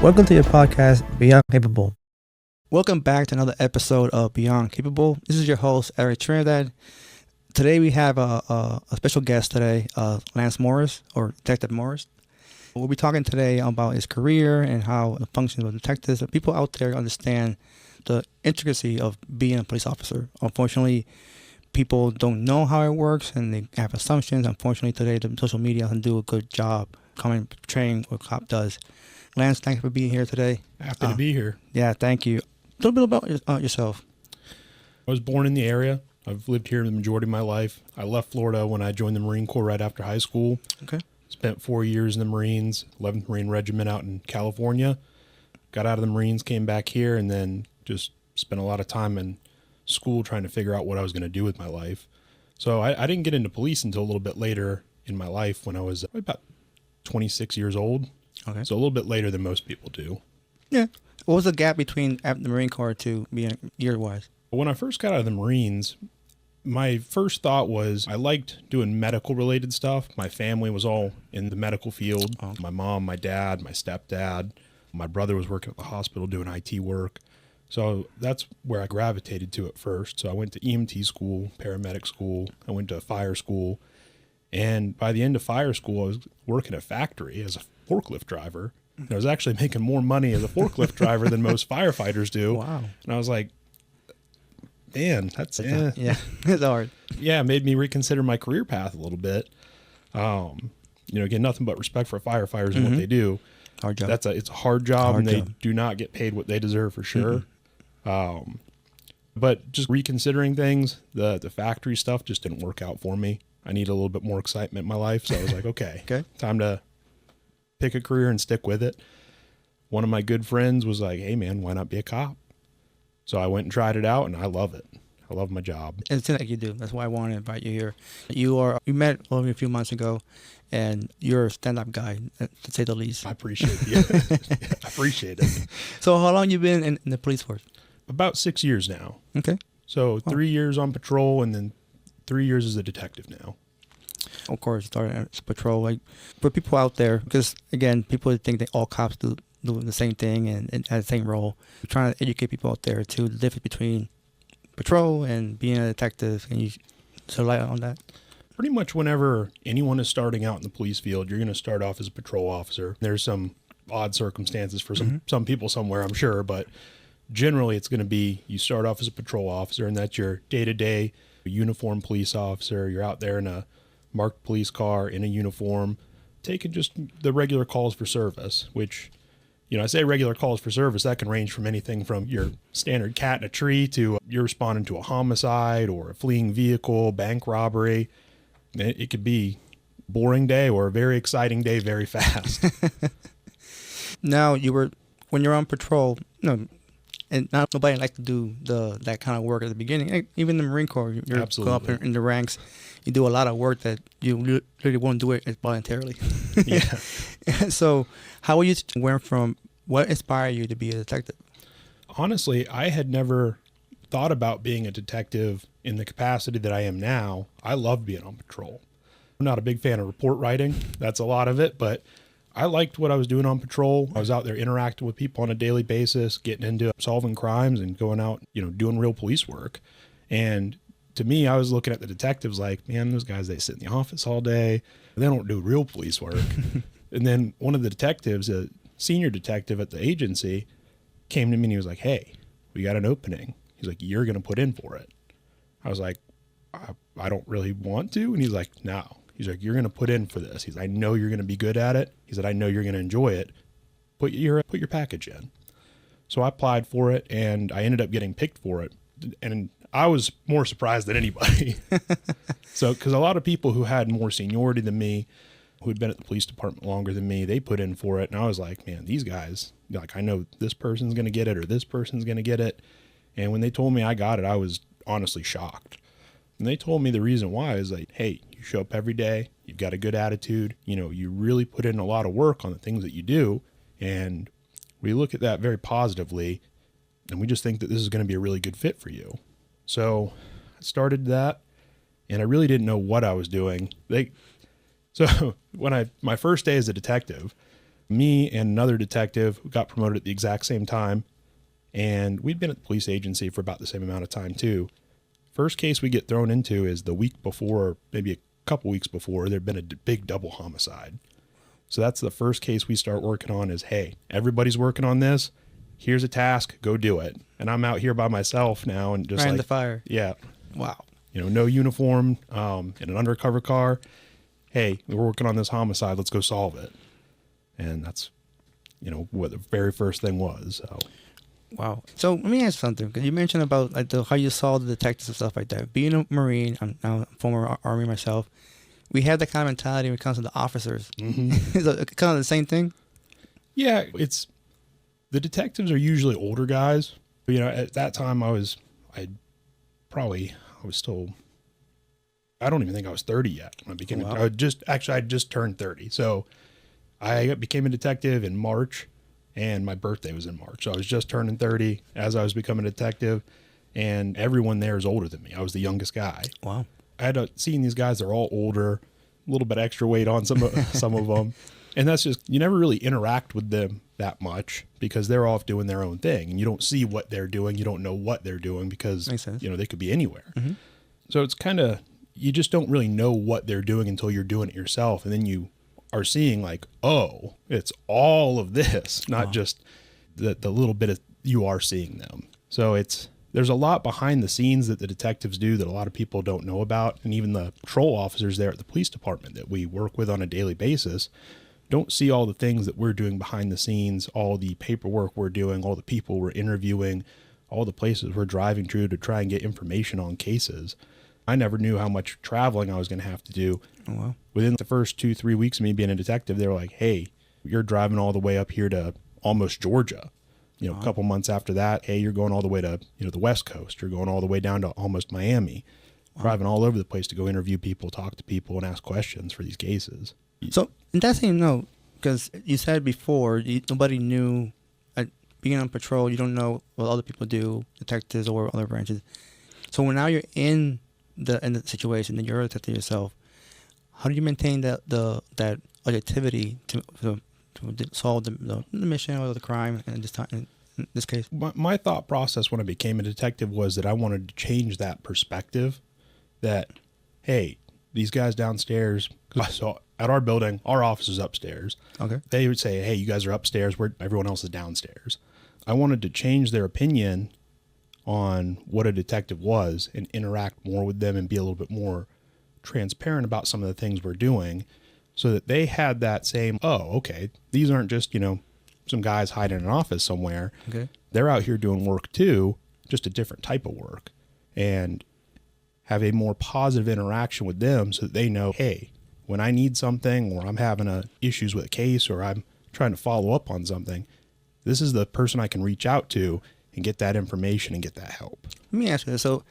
Welcome to your podcast, Beyond Capable. Welcome back to another episode of Beyond Capable. This is your host, Eric Trinidad. Today we have a special guest today, Lance Morris, or Detective Morris. We'll be talking today about his career and how it functions with detectives. People out there understand the intricacy of being a police officer. Unfortunately, people don't know how it works and they have assumptions. Unfortunately, today the social media doesn't do a good job portraying what a cop does. Lance, thanks for being here today. Happy to be here. Yeah, thank you. A little bit about yourself. I was born in the area. I've lived here the majority of my life. I left Florida when I joined the Marine Corps right after high school. Okay. Spent 4 years in the Marines, 11th Marine Regiment out in California. Got out of the Marines, came back here, and then just spent a lot of time in school trying to figure out what I was going to do with my life. So I didn't get into police until a little bit later in my life when I was about 26 years old. Okay. So a little bit later than most people do. Yeah. What was the gap between after the Marine Corps to being year-wise? When I first got out of the Marines, my first thought was I liked doing medical related stuff. My family was all in the medical field. My mom, my dad, my stepdad, my brother was working at the hospital doing IT work. So that's where I gravitated to at first. So I went to EMT school, paramedic school. I went to fire school. And by the end of fire school, I was working at a factory as a forklift driver. And I was actually making more money as a forklift driver than most firefighters do. Wow. And I was like, man, that's yeah, it's hard. Yeah, it made me reconsider my career path a little bit. Again, nothing but respect for firefighters and what they do. Hard job. It's a hard job, and they do not get paid what they deserve for sure. But just reconsidering things, the factory stuff just didn't work out for me. I need a little bit more excitement in my life, so I was like, okay, time to pick a career and stick with it. One of my good friends was like, hey man, why not be a cop? So I went and tried it out, and I love it. I love my job. It seems like you do. That's why I wanted to invite you here. We met only a few months ago, and you're a stand-up guy, to say the least. I appreciate it. I appreciate it. So how long you been in the police force? About 6 years now. Okay. So 3 years on patrol, and then 3 years as a detective now. Of course, started as patrol. Like for people out there, because again, people think that all cops do the same thing and have the same role. We're trying to educate people out there to the difference between patrol and being a detective. Can you shed light on that? Pretty much whenever anyone is starting out in the police field, you're going to start off as a patrol officer. There's some odd circumstances for some people somewhere, I'm sure, but generally it's going to be you start off as a patrol officer, and that's your day-to-day uniformed police officer. You're out there in a marked police car in a uniform, taking just the regular calls for service, which, I say regular calls for service, that can range from anything from your standard cat in a tree to you're responding to a homicide or a fleeing vehicle, bank robbery. It could be a boring day or a very exciting day very fast. Now, when you're on patrol, and nobody likes to do that kind of work at the beginning. Even the Marine Corps, you're go up in the ranks. You do a lot of work that you really won't do it voluntarily. Yeah. So how will you went from what inspired you to be a detective? Honestly, I had never thought about being a detective in the capacity that I am now. I love being on patrol. I'm not a big fan of report writing. That's a lot of it, but I liked what I was doing on patrol. I was out there interacting with people on a daily basis, getting into solving crimes and going out, doing real police work. And to me, I was looking at the detectives like, man, those guys, they sit in the office all day. They don't do real police work. And then one of the detectives, a senior detective at the agency, came to me and he was like, hey, we got an opening. He's like, you're going to put in for it. I was like, I don't really want to. And he's like, no. He's like, you're going to put in for this. He's, I know you're going to be good at it. He said, I know you're going to enjoy it. Put your package in. So I applied for it, and I ended up getting picked for it. And I was more surprised than anybody. So, because a lot of people who had more seniority than me, who had been at the police department longer than me, they put in for it. And I was like, man, these guys, like, I know this person's going to get it or this person's going to get it. And when they told me I got it, I was honestly shocked. And they told me the reason why is like, hey, you show up every day, you've got a good attitude, you really put in a lot of work on the things that you do. And we look at that very positively, and we just think that this is going to be a really good fit for you. So I started that, and I really didn't know what I was doing. So when my first day as a detective, Me and another detective got promoted at the exact same time, and we'd been at the police agency for about the same amount of time too. First case we get thrown into is the week before, maybe a couple weeks before, there'd been a big double homicide. So that's the first case we start working on is, hey, everybody's working on this. Here's a task, go do it. And I'm out here by myself now and just right in the fire. Yeah. Wow. No uniform, in an undercover car. Hey, we're working on this homicide. Let's go solve it. And that's, what the very first thing was. So. Wow. So let me ask something, because you mentioned about how you saw the detectives and stuff like that. Being a Marine, I'm now a former Army myself. We have that kind of mentality when it comes to the officers. Mm-hmm. Is it kind of the same thing? Yeah, the detectives are usually older guys. At that time I don't even think I was 30 yet when I became, I just turned 30. So I became a detective in March, and my birthday was in March. So I was just turning 30 as I was becoming a detective, and everyone there is older than me. I was the youngest guy. Wow. I had seen these guys, they're all older, a little bit extra weight on some of them. And that's just, you never really interact with them that much because they're off doing their own thing, and you don't see what they're doing. You don't know what they're doing because, they could be anywhere. Mm-hmm. So it's kind of, you just don't really know what they're doing until you're doing it yourself. And then you are seeing like, oh, it's all of this, not just the little bit of, you are seeing them. So there's a lot behind the scenes that the detectives do that a lot of people don't know about. And even the patrol officers there at the police department that we work with on a daily basis don't see all the things that we're doing behind the scenes, all the paperwork we're doing, all the people we're interviewing, all the places we're driving through to try and get information on cases. I never knew how much traveling I was going to have to do. Oh, wow. Within the first 2-3 weeks of me being a detective, they were like, hey, you're driving all the way up here to almost Georgia. A couple months after that, hey, you're going all the way to, the West Coast. You're going all the way down to almost Miami. Wow. Driving all over the place to go interview people, talk to people, and ask questions for these cases. So, in that same note, because you said before, nobody knew, being on patrol, you don't know what other people do, detectives or other branches. So when now you're in the situation, and you're a detective yourself, how do you maintain that objectivity to solve the mission or the crime in this case? My thought process when I became a detective was that I wanted to change that perspective. That, hey, these guys downstairs, so at our building, our office is upstairs. Okay. They would say, hey, you guys are upstairs, where everyone else is downstairs. I wanted to change their opinion on what a detective was and interact more with them and be a little bit more transparent about some of the things we're doing, so that they had that same, oh, okay, these aren't just, some guys hiding in an office somewhere. Okay. They're out here doing work too, just a different type of work, and have a more positive interaction with them so that they know, hey, when I need something, or I'm having issues with a case, or I'm trying to follow up on something, this is the person I can reach out to and get that information and get that help. Let me ask you this. So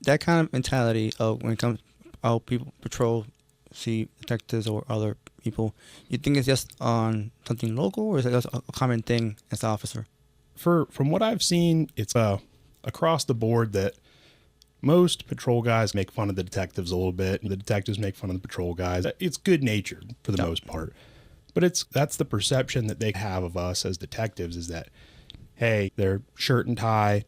that kind of mentality of when it comes how people patrol, see detectives or other people, you think it's just on something local, or is it just a common thing as an officer? From what I've seen, it's across the board that most patrol guys make fun of the detectives a little bit. The detectives make fun of the patrol guys. It's good natured for the most part. But that's the perception that they have of us as detectives, is that, hey, they're shirt and tie,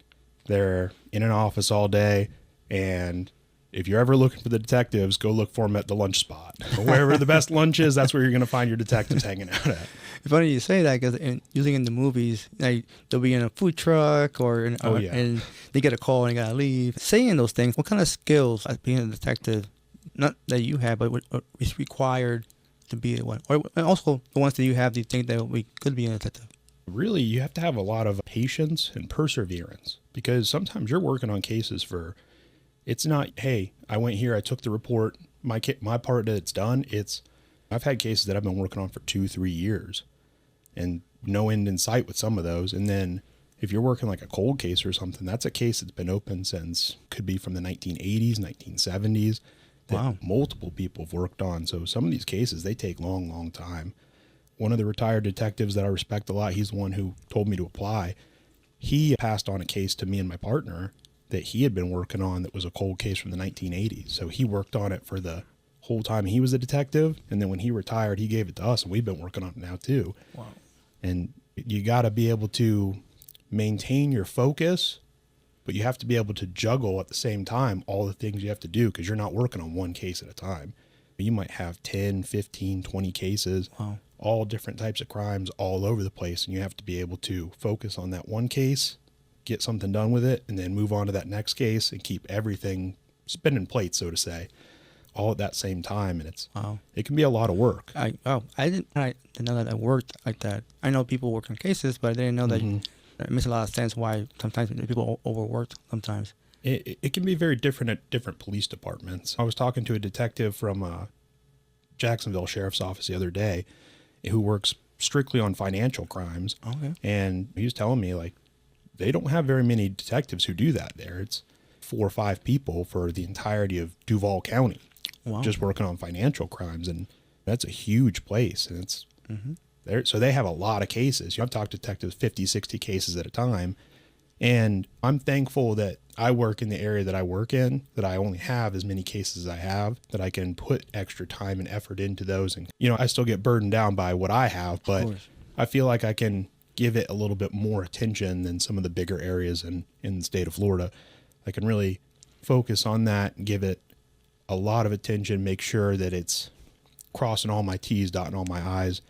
they're in an office all day, and if you're ever looking for the detectives, go look for them at the lunch spot. Or wherever the best lunch is, that's where you're going to find your detectives hanging out at. It's funny you say that, because usually in the movies, they'll be in a food truck and they get a call and they got to leave. Saying those things, what kind of skills as being a detective, not that you have, but what is required to be one? And also the ones that you have, do you think that we could be a detective? Really, you have to have a lot of patience and perseverance, because sometimes you're working on cases it's not, hey, I went here, I took the report, my part that it's done. I've had cases that I've been working on for 2-3 years and no end in sight with some of those. And then if you're working like a cold case or something, that's a case that's been open since, could be from the 1980s, 1970s, that wow, multiple people have worked on. So some of these cases, they take long, long time. One of the retired detectives that I respect a lot, he's the one who told me to apply. He passed on a case to me and my partner that he had been working on that was a cold case from the 1980s. So he worked on it for the whole time he was a detective. And then when he retired, he gave it to us, and we've been working on it now too. Wow. And you got to be able to maintain your focus, but you have to be able to juggle at the same time all the things you have to do, because you're not working on one case at a time. You might have 10, 15, 20 cases, Wow. all different types of crimes all over the place. And you have to be able to focus on that one case, get something done with it, and then move on to that next case and keep everything spinning plates, so to say, all at that same time. And it can be a lot of work. I didn't know that it worked like that. I know people work on cases, but I didn't know that it makes a lot of sense why sometimes people overworked sometimes. It can be very different at different police departments. I was talking to a detective from Jacksonville Sheriff's Office the other day who works strictly on financial crimes. Okay. And he was telling me, like, they don't have very many detectives who do that there. It's 4 or 5 people for the entirety of Duval County. Wow. Just working on financial crimes. And that's a huge place. And it's there. So they have a lot of cases. I've talked to detectives 50, 60 cases at a time. And I'm thankful that I work in the area that I work in, that I only have as many cases as I have, that I can put extra time and effort into those. And, I still get burdened down by what I have, but I feel like I can give it a little bit more attention than some of the bigger areas in the state of Florida. I can really focus on that, give it a lot of attention, make sure that it's crossing all my T's, dotting all my I's,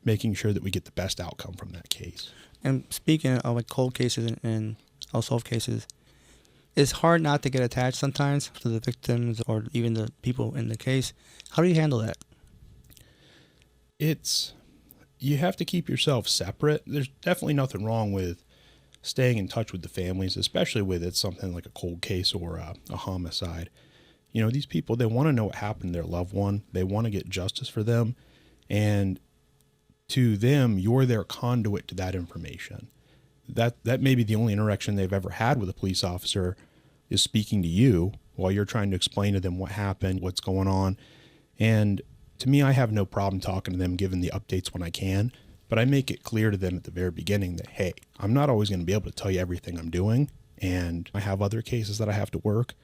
making sure that we get the best outcome from that case. And speaking of like cold cases and unsolved cases, it's hard not to get attached sometimes to the victims or even the people in the case. How do you handle that? You have to keep yourself separate. There's definitely nothing wrong with staying in touch with the families, especially with it's something like a cold case or a homicide. These people, they want to know what happened to their loved one. They want to get justice for them. And to them, you're their conduit to that information. That may be the only interaction they've ever had with a police officer, is speaking to you while you're trying to explain to them what happened, what's going on. And to me, I have no problem talking to them, giving the updates when I can, but I make it clear to them at the very beginning that, hey, I'm not always going to be able to tell you everything I'm doing, and I have other cases that I have to work.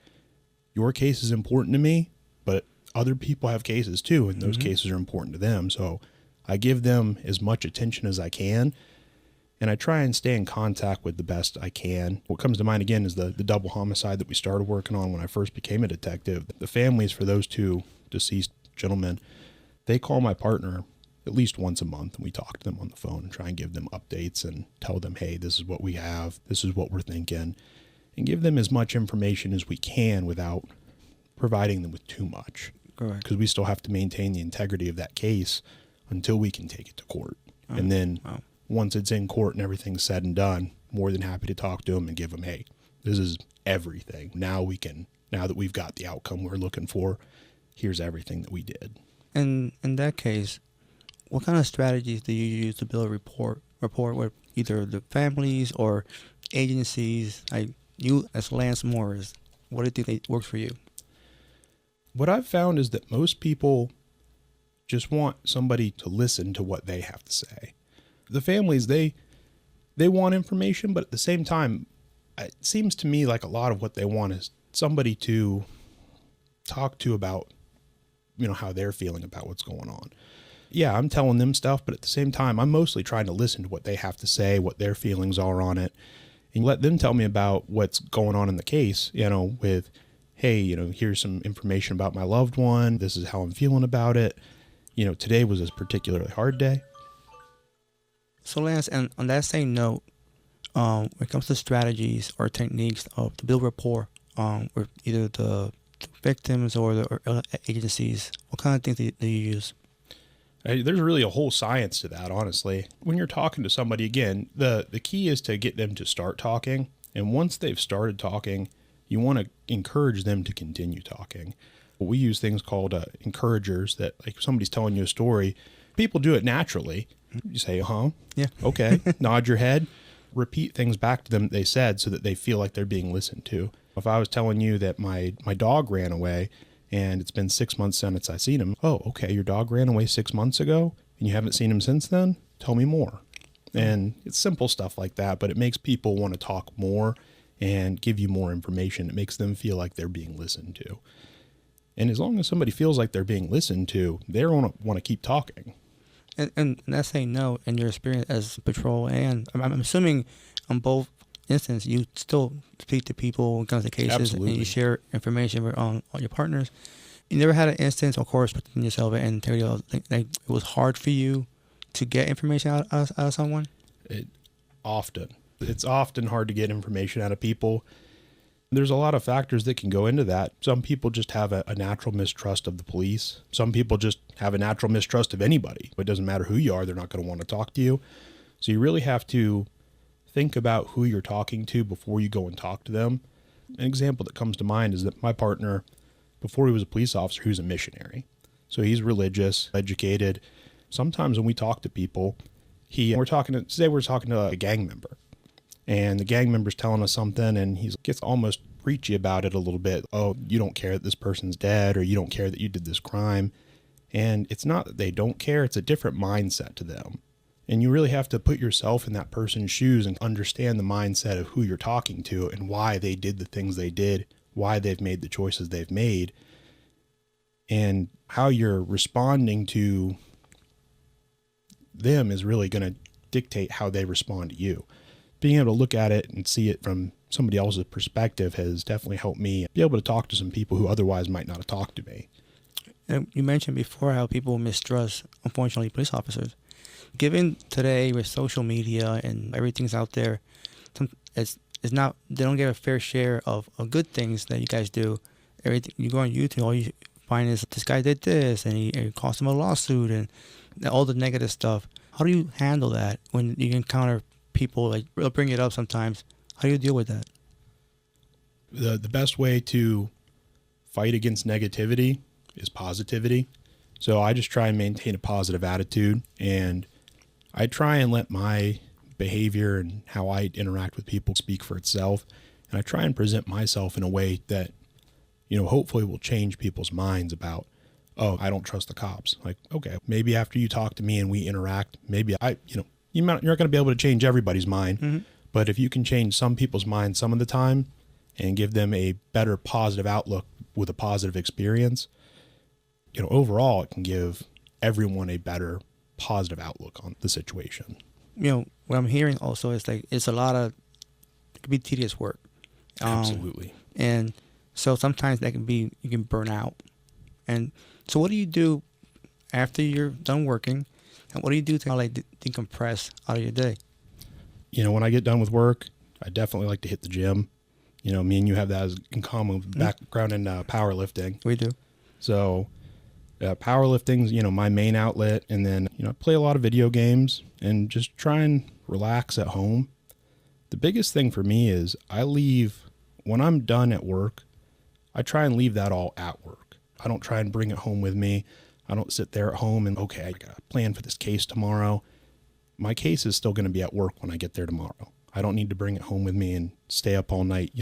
Your case is important to me, but other people have cases too, and those cases are important to them. So I give them as much attention as I can, and I try and stay in contact with the best I can. What comes to mind again is the double homicide that we started working on when I first became a detective. The families for those 2 deceased gentlemen, they call my partner at least once a month, and we talk to them on the phone and try and give them updates and tell them, hey, this is what we have, this is what we're thinking, and give them as much information as we can without providing them with too much. Correct. Because we still have to maintain the integrity of that case until we can take it to court. And then once it's in court and everything's said and done, more than happy to talk to them and give them, hey, this is everything. Now that we've got the outcome we're looking for, here's everything that we did. And in that case, what kind of strategies do you use to build a rapport with either the families or agencies? Like you as Lance Morris, what do you think works for you? What I've found is that most people just want somebody to listen to what they have to say. The families, they want information, but at the same time, it seems to me like a lot of what they want is somebody to talk to about, how they're feeling about what's going on. Yeah, I'm telling them stuff, but at the same time, I'm mostly trying to listen to what they have to say, what their feelings are on it, and let them tell me about what's going on in the case, with, hey, here's some information about my loved one. This is how I'm feeling about it. Today was a particularly hard day. So Lance, and on that same note, when it comes to strategies or techniques to build rapport with either the victims or the agencies, what kind of things do you use? There's really a whole science to that, honestly. When you're talking to somebody, again, the key is to get them to start talking. And once they've started talking, you want to encourage them to continue talking. We use things called encouragers that, like, if somebody's telling you a story, people do it naturally. You say, yeah, okay, nod your head, repeat things back to them that they said so that they feel like they're being listened to. If I was telling you that my dog ran away and it's been 6 months since I seen him, oh, okay, your dog ran away 6 months ago and you haven't seen him since then? Tell me more. And it's simple stuff like that, but it makes people want to talk more and give you more information. It makes them feel like they're being listened to. And as long as somebody feels like they're being listened to, they want to keep talking. And that's saying no in your experience as patrol, and I'm assuming on both instances you still speak to people when it comes to cases. Absolutely. And you share information with on your partners. You never had an instance, of course, within yourself and tell you like it was hard for you to get information out of someone? It's often hard to get information out of people. There's a lot of factors that can go into that. Some people just have a natural mistrust of the police. Some people just have a natural mistrust of anybody. It doesn't matter who you are, they're not going to want to talk to you. So you really have to think about who you're talking to before you go and talk to them. An example that comes to mind is that my partner, before he was a police officer, he was a missionary. So he's religious, educated. Sometimes when we talk to people, we're talking to a gang member. And the gang member's telling us something, and he gets almost preachy about it a little bit. Oh, you don't care that this person's dead, or you don't care that you did this crime. And it's not that they don't care, it's a different mindset to them. And you really have to put yourself in that person's shoes and understand the mindset of who you're talking to and why they did the things they did, why they've made the choices they've made, and how you're responding to them is really going to dictate how they respond to you. Being able to look at it and see it from somebody else's perspective has definitely helped me be able to talk to some people who otherwise might not have talked to me. And you mentioned before how people mistrust, unfortunately, police officers. Given today with social media and everything's out there, it's not, they don't get a fair share of good things that you guys do. Everything you go on YouTube, all you find is this guy did this and it cost him a lawsuit and all the negative stuff. How do you handle that when you encounter people, like they'll bring it up sometimes? How do you deal with that? The best way to fight against negativity is positivity. So I just try and maintain a positive attitude, and I try and let my behavior and how I interact with people speak for itself. And I try and present myself in a way that, hopefully will change people's minds about, oh, I don't trust the cops. Like, okay, maybe after you talk to me and we interact, maybe you're not going to be able to change everybody's mind, Mm-hmm. but if you can change some people's minds some of the time and give them a better positive outlook with a positive experience, overall it can give everyone a better positive outlook on the situation. What I'm hearing also is like it could be tedious work. Absolutely. And so sometimes you can burn out. And so what do you do after you're done working? And what do you do to decompress out of your day? When I get done with work, I definitely like to hit the gym. Me and you have that in common, background in powerlifting. We do. So powerlifting's, my main outlet. And then, I play a lot of video games and just try and relax at home. The biggest thing for me is when I'm done at work, I try and leave that all at work. I don't try and bring it home with me. I don't sit there at home and, okay, I got a plan for this case tomorrow. My case is still going to be at work when I get there tomorrow. I don't need to bring it home with me and stay up all night,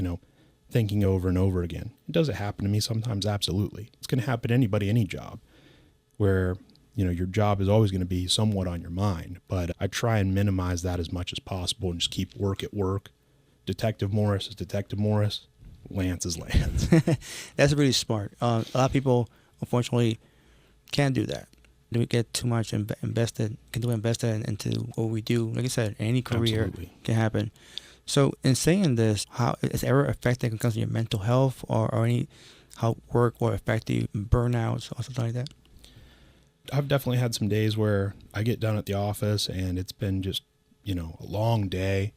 thinking over and over again. Does it happen to me sometimes? Absolutely. It's going to happen to anybody, any job, where, your job is always going to be somewhat on your mind. But I try and minimize that as much as possible and just keep work at work. Detective Morris is Detective Morris. Lance is Lance. That's really smart. A lot of people, unfortunately, can't do that. We get too much invested into what we do. Like I said, any career Absolutely. can happen. So in saying this, how is it ever affected when it comes to your mental health or how work will affect you, burnouts or something like that? I've definitely had some days where I get done at the office and it's been just, a long day,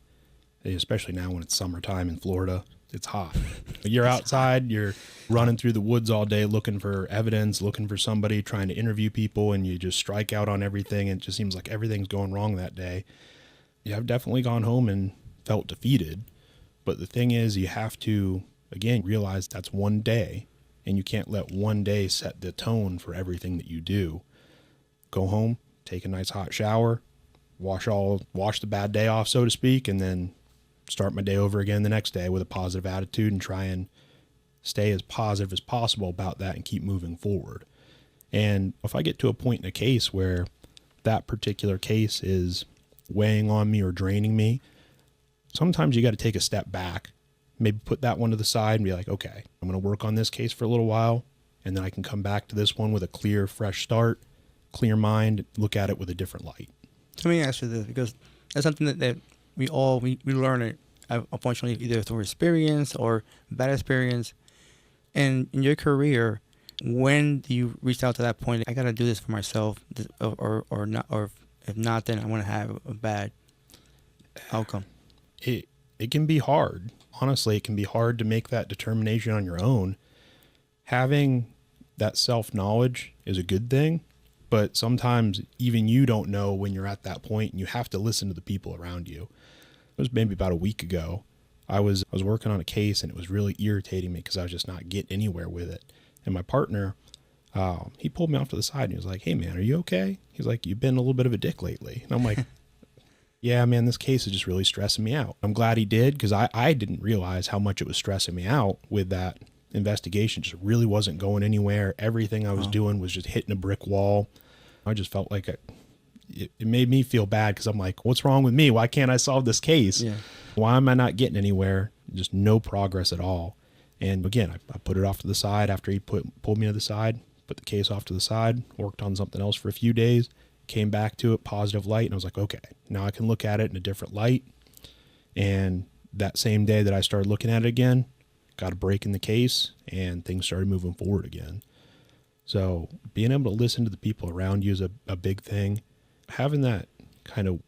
especially now when it's summertime in Florida. It's hot. You're outside, you're running through the woods all day looking for evidence, looking for somebody, trying to interview people, and you just strike out on everything. And it just seems like everything's going wrong that day. Yeah, I've definitely gone home and felt defeated. But the thing is, you have to, again, realize that's one day, and you can't let one day set the tone for everything that you do. Go home, take a nice hot shower, wash the bad day off, so to speak, and then start my day over again the next day with a positive attitude and try and stay as positive as possible about that and keep moving forward. And if I get to a point in a case where that particular case is weighing on me or draining me, sometimes you got to take a step back, maybe put that one to the side and be like, okay, I'm going to work on this case for a little while, and then I can come back to this one with a clear, fresh start, clear mind, look at it with a different light. Let me ask you this, because that's something that we learn it, unfortunately, either through experience or bad experience. And in your career, when do you reach out to that point? I got to do this for myself, or not, or if not, then I'm going to have a bad outcome. It can be hard. Honestly, it can be hard to make that determination on your own. Having that self-knowledge is a good thing, but sometimes even you don't know when you're at that point, and you have to listen to the people around you. It was maybe about a week ago. I was working on a case, and it was really irritating me because I was just not getting anywhere with it. And my partner, he pulled me off to the side and he was like, "Hey man, are you okay?" He's like, "You've been a little bit of a dick lately." And I'm like, "Yeah, man, this case is just really stressing me out." I'm glad he did, because I didn't realize how much it was stressing me out with that investigation. Just really wasn't going anywhere. Everything I was doing was just hitting a brick wall. I just felt like it made me feel bad, because I'm like, what's wrong with me? Why can't I solve this case? Yeah. Why am I not getting anywhere? Just no progress at all. And again, I put it off to the side after he pulled me to the side, put the case off to the side, worked on something else for a few days, came back to it, positive light, and I was like, okay, now I can look at it in a different light. And that same day that I started looking at it again, got a break in the case, and things started moving forward again. So being able to listen to the people around you is a big thing. Having that kind of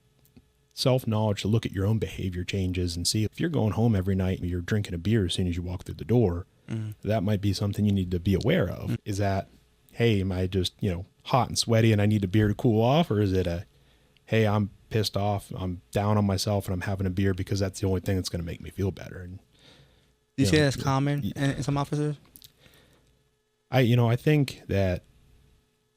self-knowledge to look at your own behavior changes and see if you're going home every night and you're drinking a beer as soon as you walk through the door, that might be something you need to be aware of. Is that, hey, am I just, hot and sweaty and I need a beer to cool off? Or is it hey, I'm pissed off, I'm down on myself, and I'm having a beer because that's the only thing that's going to make me feel better? And Do you say that's common in some officers? I think that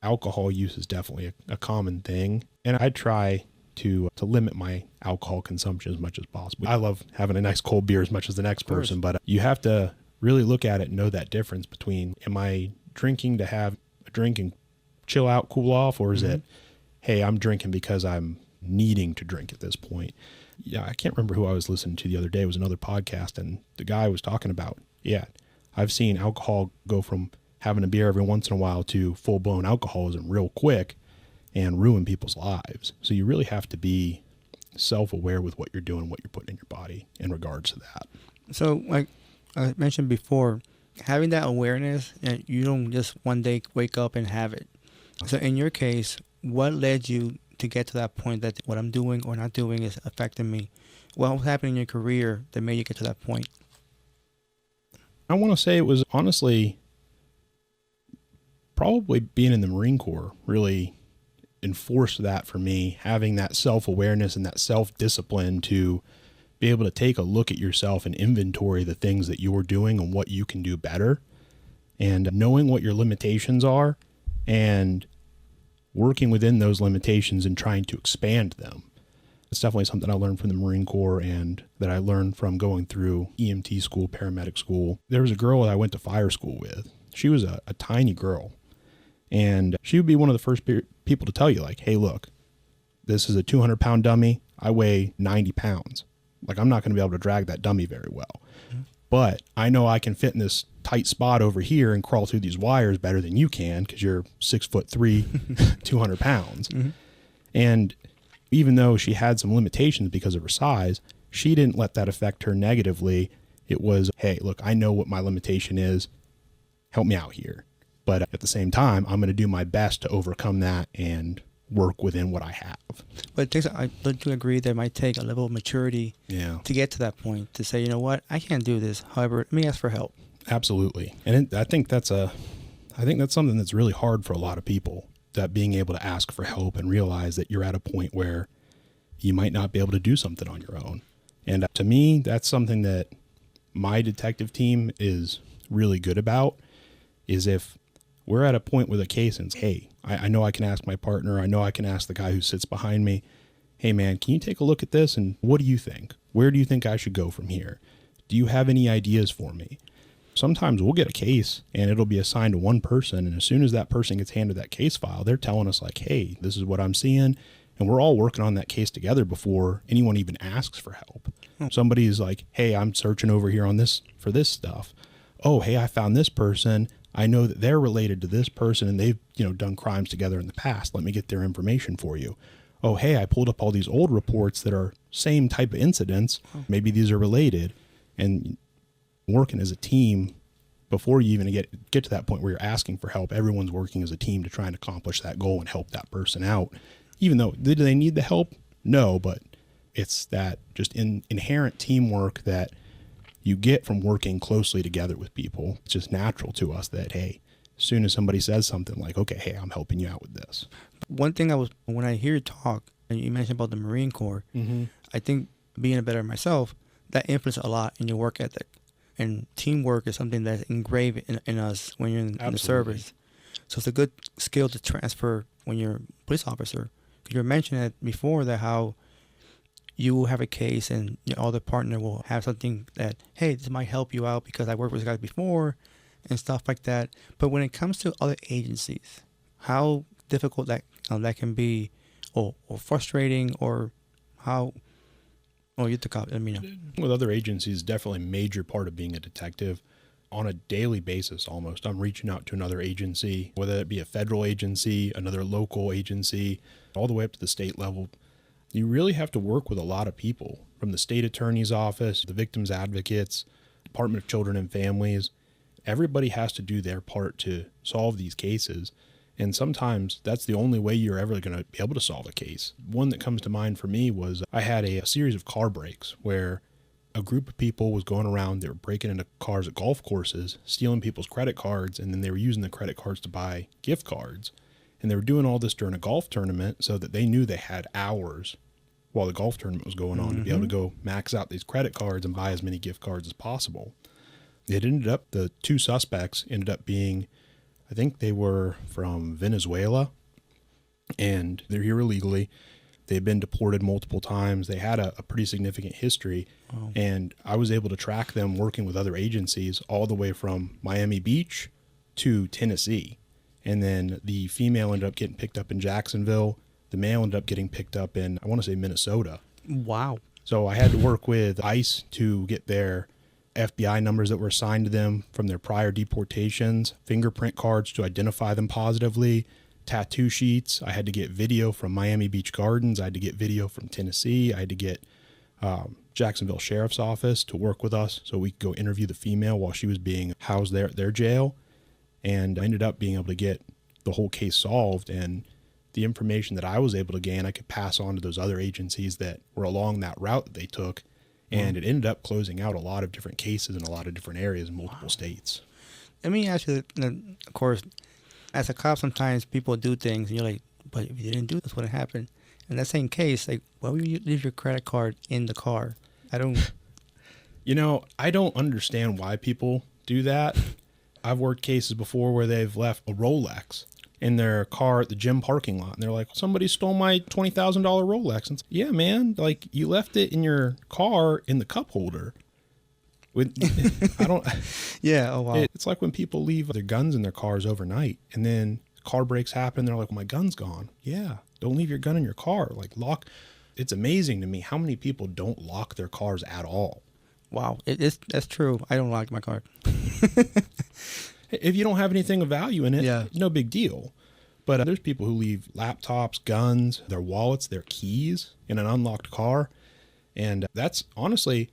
alcohol use is definitely a common thing, and I try to limit my alcohol consumption as much as possible. I love having a nice cold beer as much as the next person, but you have to really look at it and know that difference between, am I drinking to have a drink and chill out, cool off, or is it, hey, I'm drinking because I'm needing to drink at this point? Yeah, I can't remember who I was listening to the other day. It was another podcast, and the guy was talking about, I've seen alcohol go from having a beer every once in a while to full-blown alcoholism real quick and ruin people's lives. So you really have to be self-aware with what you're doing, what you're putting in your body in regards to that. So like I mentioned before, having that awareness, and you don't just one day wake up and have it. So in your case, what led you to get to that point that what I'm doing or not doing is affecting me? What was happening in your career that made you get to that point? I want to say it was honestly probably being in the Marine Corps really enforced that for me, having that self-awareness and that self-discipline to be able to take a look at yourself and inventory the things that you're doing and what you can do better, and knowing what your limitations are and working within those limitations and trying to expand them. It's definitely something I learned from the Marine Corps and that I learned from going through EMT school, paramedic school. There was a girl that I went to fire school with. She was a tiny girl, and she would be one of the first people to tell you, like, hey, look, this is a 200-pound dummy. I weigh 90 pounds. Like, I'm not going to be able to drag that dummy very well. But I know I can fit in this tight spot over here and crawl through these wires better than you can, because you're 6'3", 200 pounds. And even though she had some limitations because of her size, she didn't let that affect her negatively. It was, hey, look, I know what my limitation is. Help me out here. But at the same time, I'm going to do my best to overcome that and work within what I have. But I do agree that it might take a level of maturity to get to that point, to say, you know what, I can't do this. However, let me ask for help. Absolutely. And I think that's something that's really hard for a lot of people, that being able to ask for help and realize that you're at a point where you might not be able to do something on your own. And to me, that's something that my detective team is really good about, is if we're at a point with a case and it's, hey, I know I can ask my partner, I know I can ask the guy who sits behind me, hey man, can you take a look at this and what do you think? Where do you think I should go from here? Do you have any ideas for me? Sometimes we'll get a case and it'll be assigned to one person, and as soon as that person gets handed that case file, they're telling us like, hey, this is what I'm seeing, and we're all working on that case together before anyone even asks for help. Somebody's like, hey, I'm searching over here on this for this stuff. Oh, hey, I found this person. I know that they're related to this person and they've, done crimes together in the past. Let me get their information for you. Oh, hey, I pulled up all these old reports that are same type of incidents. Maybe these are related. And working as a team, before you even get to that point where you're asking for help, everyone's working as a team to try and accomplish that goal and help that person out. Even though, do they need the help? No, but it's that just inherent teamwork that you get from working closely together with people. It's just natural to us that, hey, as soon as somebody says something like, okay, hey, I'm helping you out with this. One thing when I hear you talk, and you mentioned about the Marine Corps, I think being a veteran myself, that influences a lot in your work ethic. And teamwork is something that's engraved in us when you're in the service. So it's a good skill to transfer when you're a police officer. Because you were mentioning it before that how you will have a case and your other partner will have something that, hey, this might help you out because I worked with this guy before and stuff like that. But when it comes to other agencies, how difficult that can be or frustrating or how... Oh, you took out. Let me know. With other agencies, definitely a major part of being a detective. On a daily basis, almost, I'm reaching out to another agency, whether it be a federal agency, another local agency, all the way up to the state level. You really have to work with a lot of people, from the state attorney's office, the victims advocates, Department of Children and Families. Everybody has to do their part to solve these cases. And sometimes that's the only way you're ever going to be able to solve a case. One that comes to mind for me was I had a series of car breaks where a group of people was going around, they were breaking into cars at golf courses, stealing people's credit cards, and then they were using the credit cards to buy gift cards. And they were doing all this during a golf tournament so that they knew they had hours while the golf tournament was going on to be able to go max out these credit cards and buy as many gift cards as possible. The two suspects ended up being, I think they were from Venezuela, and they're here illegally. They've been deported multiple times. They had a pretty significant history, and I was able to track them working with other agencies all the way from Miami Beach to Tennessee. And then the female ended up getting picked up in Jacksonville. The male ended up getting picked up in, I want to say, Minnesota. Wow. So I had to work with ICE to get their FBI numbers that were assigned to them from their prior deportations, fingerprint cards to identify them positively, tattoo sheets. I had to get video from Miami Beach Gardens. I had to get video from Tennessee. I had to get Jacksonville Sheriff's Office to work with us so we could go interview the female while she was being housed there at their jail. And I ended up being able to get the whole case solved, and the information that I was able to gain, I could pass on to those other agencies that were along that route that they took. And it ended up closing out a lot of different cases in a lot of different areas in multiple states. Let me ask you, of course, as a cop, sometimes people do things and you're like, but if you didn't do this, what happened? In that same case, like, why would you leave your credit card in the car? I don't understand why people do that. I've worked cases before where they've left a Rolex in their car at the gym parking lot, and they're like, somebody stole my $20,000 Rolex. And it's, yeah, man, like, you left it in your car in the cup holder. Yeah, oh wow. It's like when people leave their guns in their cars overnight, and then car breaks happen, they're like, well, my gun's gone. Yeah, don't leave your gun in your car. Like, lock. It's amazing to me how many people don't lock their cars at all. Wow, that's true. I don't lock my car. If you don't have anything of value in it, yeah, no big deal. But there's people who leave laptops, guns, their wallets, their keys in an unlocked car. And that's honestly,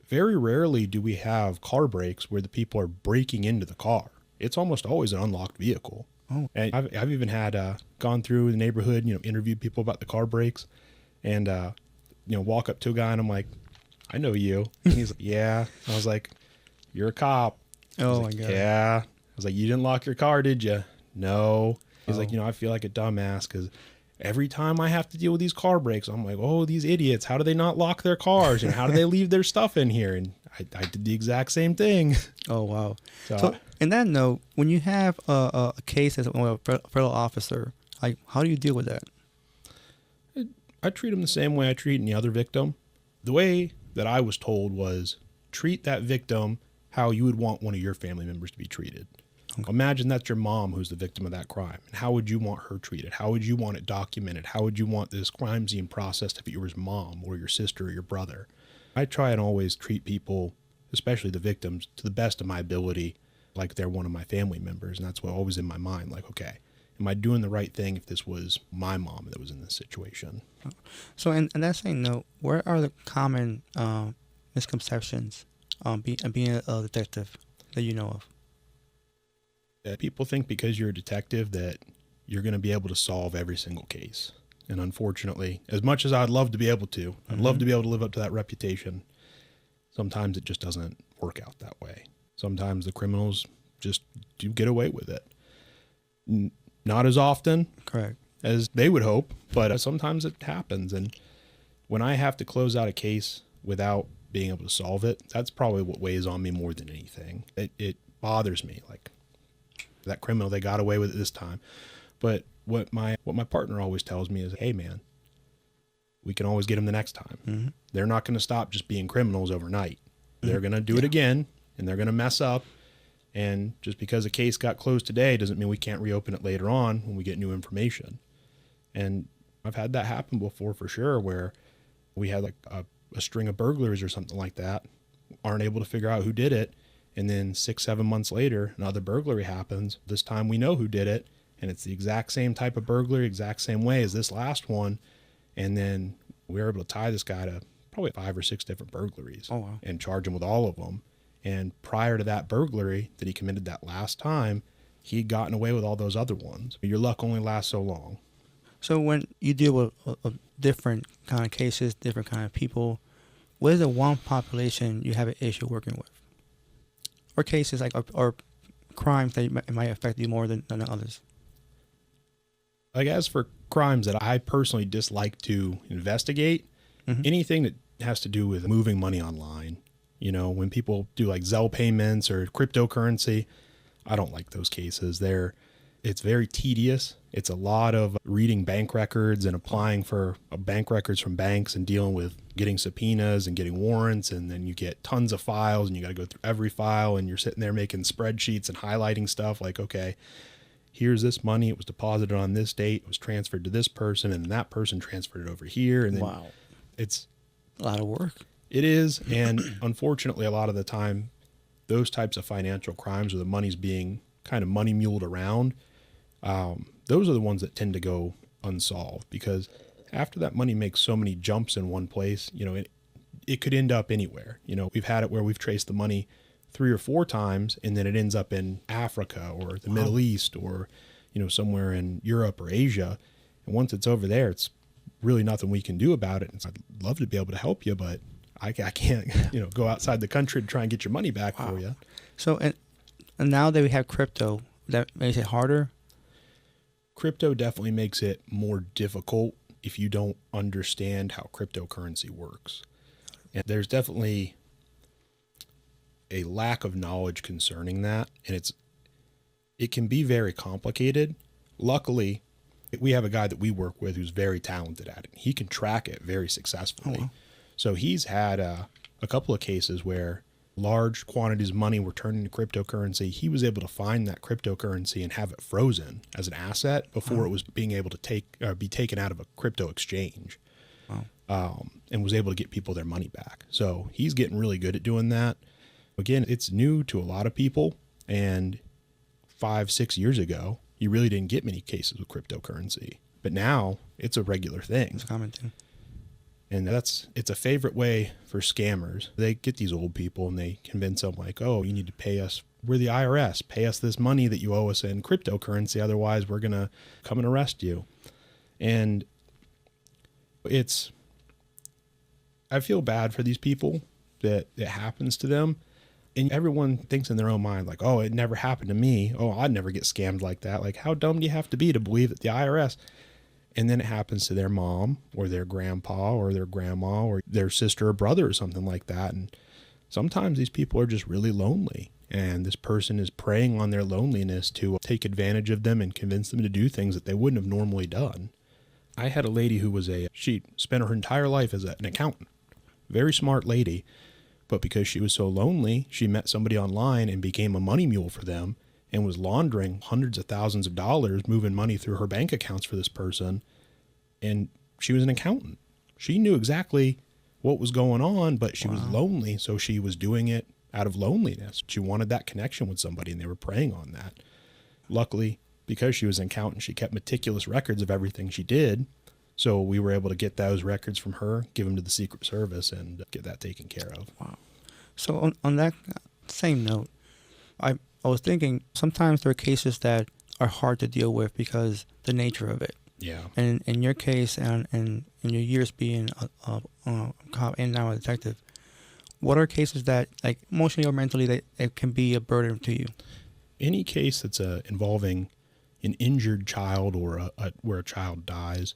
very rarely do we have car breaks where the people are breaking into the car. It's almost always an unlocked vehicle. Oh. And I've even had gone through the neighborhood, interviewed people about the car breaks, and walk up to a guy and I'm like, I know you. And he's like, yeah. I was like, you're a cop. Oh my God. Yeah. I was like, you didn't lock your car, did you? No. He's like, I feel like a dumbass because every time I have to deal with these car breaks, I'm like, oh, these idiots, how do they not lock their cars? And how do they leave their stuff in here? And I did the exact same thing. Oh, wow. So in that note, when you have a case as a fellow officer, like, how do you deal with that? I treat them the same way I treat any other victim. The way that I was told was treat that victim how you would want one of your family members to be treated. Okay. Imagine that's your mom who's the victim of that crime. And how would you want her treated? How would you want it documented? How would you want this crime scene processed if it was mom or your sister or your brother? I try and always treat people, especially the victims, to the best of my ability. like they're one of my family members. And that's what always in my mind, like, okay, am I doing the right thing if this was my mom that was in this situation? So, in that same note, what are the common misconceptions on being a detective that you know of? People think because you're a detective that you're going to be able to solve every single case. And unfortunately, as much as I'd love to be able to, I'd love to be able to live up to that reputation, sometimes it just doesn't work out that way. Sometimes the criminals just do get away with it. Not as often Correct. as they would hope, but sometimes it happens. And when I have to close out a case without being able to solve it, that's probably what weighs on me more than anything. It bothers me. Like, that criminal, they got away with it this time. But what my partner always tells me is, hey man, we can always get them the next time. They're not going to stop just being criminals overnight. They're going to do it again, and they're going to mess up. And just because a case got closed today doesn't mean we can't reopen it later on when we get new information. And I've had that happen before for sure, where we had like a string of burglaries or something like that, aren't able to figure out who did it. And then 6-7 months later, another burglary happens. This time we know who did it, and it's the exact same type of burglary, exact same way as this last one. And then we were able to tie this guy to probably 5 or 6 different burglaries. Oh, wow. And charge him with all of them. And prior to that burglary that he committed that last time, he'd gotten away with all those other ones. Your luck only lasts so long. So when you deal with different kind of cases, different kind of people, what is the one population you have an issue working with? Or cases like or crimes that might affect you more than others? Like, as for crimes that I personally dislike to investigate, anything that has to do with moving money online, you know, when people do like Zelle payments or cryptocurrency, I don't like those cases. It's very tedious. It's a lot of reading bank records and applying for bank records from banks and dealing with getting subpoenas and getting warrants. And then you get tons of files and you got to go through every file, and you're sitting there making spreadsheets and highlighting stuff like, okay, here's this money. It was deposited on this date. It was transferred to this person, and then that person transferred it over here. And then Wow. It's A lot of work. It is. And unfortunately, a lot of the time, those types of financial crimes where the money's being kind of money muled around, those are the ones that tend to go unsolved, because after that money makes so many jumps in one place, you know, it could end up anywhere. You know, we've had it where we've traced the money 3 or 4 times, and then it ends up in Africa or the Middle East, or, you know, somewhere in Europe or Asia. And once it's over there, it's really nothing we can do about it. And so I'd love to be able to help you, but I can't, you know, go outside the country to try and get your money back for you. So, and now that we have crypto, that makes it harder? Crypto definitely makes it more difficult if you don't understand how cryptocurrency works. And there's definitely a lack of knowledge concerning that, and it can be very complicated. Luckily, we have a guy that we work with who's very talented at it. He can track it very successfully. Oh, wow. So he's had a couple of cases where large quantities of money were turned into cryptocurrency. He was able to find that cryptocurrency and have it frozen as an asset before it was being able to be taken out of a crypto exchange. Wow. And was able to get people their money back. So he's getting really good at doing that. Again, it's new to a lot of people, and 5-6 years ago, you really didn't get many cases with cryptocurrency. But now it's a regular thing. It's a common thing. And it's a favorite way for scammers. They get these old people and they convince them like, oh, you need to pay us. We're the IRS. Pay us this money that you owe us in cryptocurrency. Otherwise, we're going to come and arrest you. And I feel bad for these people that it happens to them. And everyone thinks in their own mind, like, oh, it never happened to me. Oh, I'd never get scammed like that. Like, how dumb do you have to be to believe that the IRS? And then it happens to their mom or their grandpa or their grandma or their sister or brother or something like that. And sometimes these people are just really lonely. And this person is preying on their loneliness to take advantage of them and convince them to do things that they wouldn't have normally done. I had a lady who she spent her entire life as an accountant. Very smart lady. But because she was so lonely, she met somebody online and became a money mule for them and was laundering hundreds of thousands of dollars, moving money through her bank accounts for this person. And she was an accountant. She knew exactly what was going on, but she was lonely, so she was doing it out of loneliness. She wanted that connection with somebody, and they were preying on that. Luckily, because she was an accountant, she kept meticulous records of everything she did. So we were able to get those records from her, give them to the Secret Service, and get that taken care of. Wow. So on that same note, I was thinking sometimes there are cases that are hard to deal with because the nature of it. Yeah. And in your case, and in your years being a cop and now a detective, what are cases that, like, emotionally or mentally, that it can be a burden to you? Any case that's involving an injured child or where a child dies,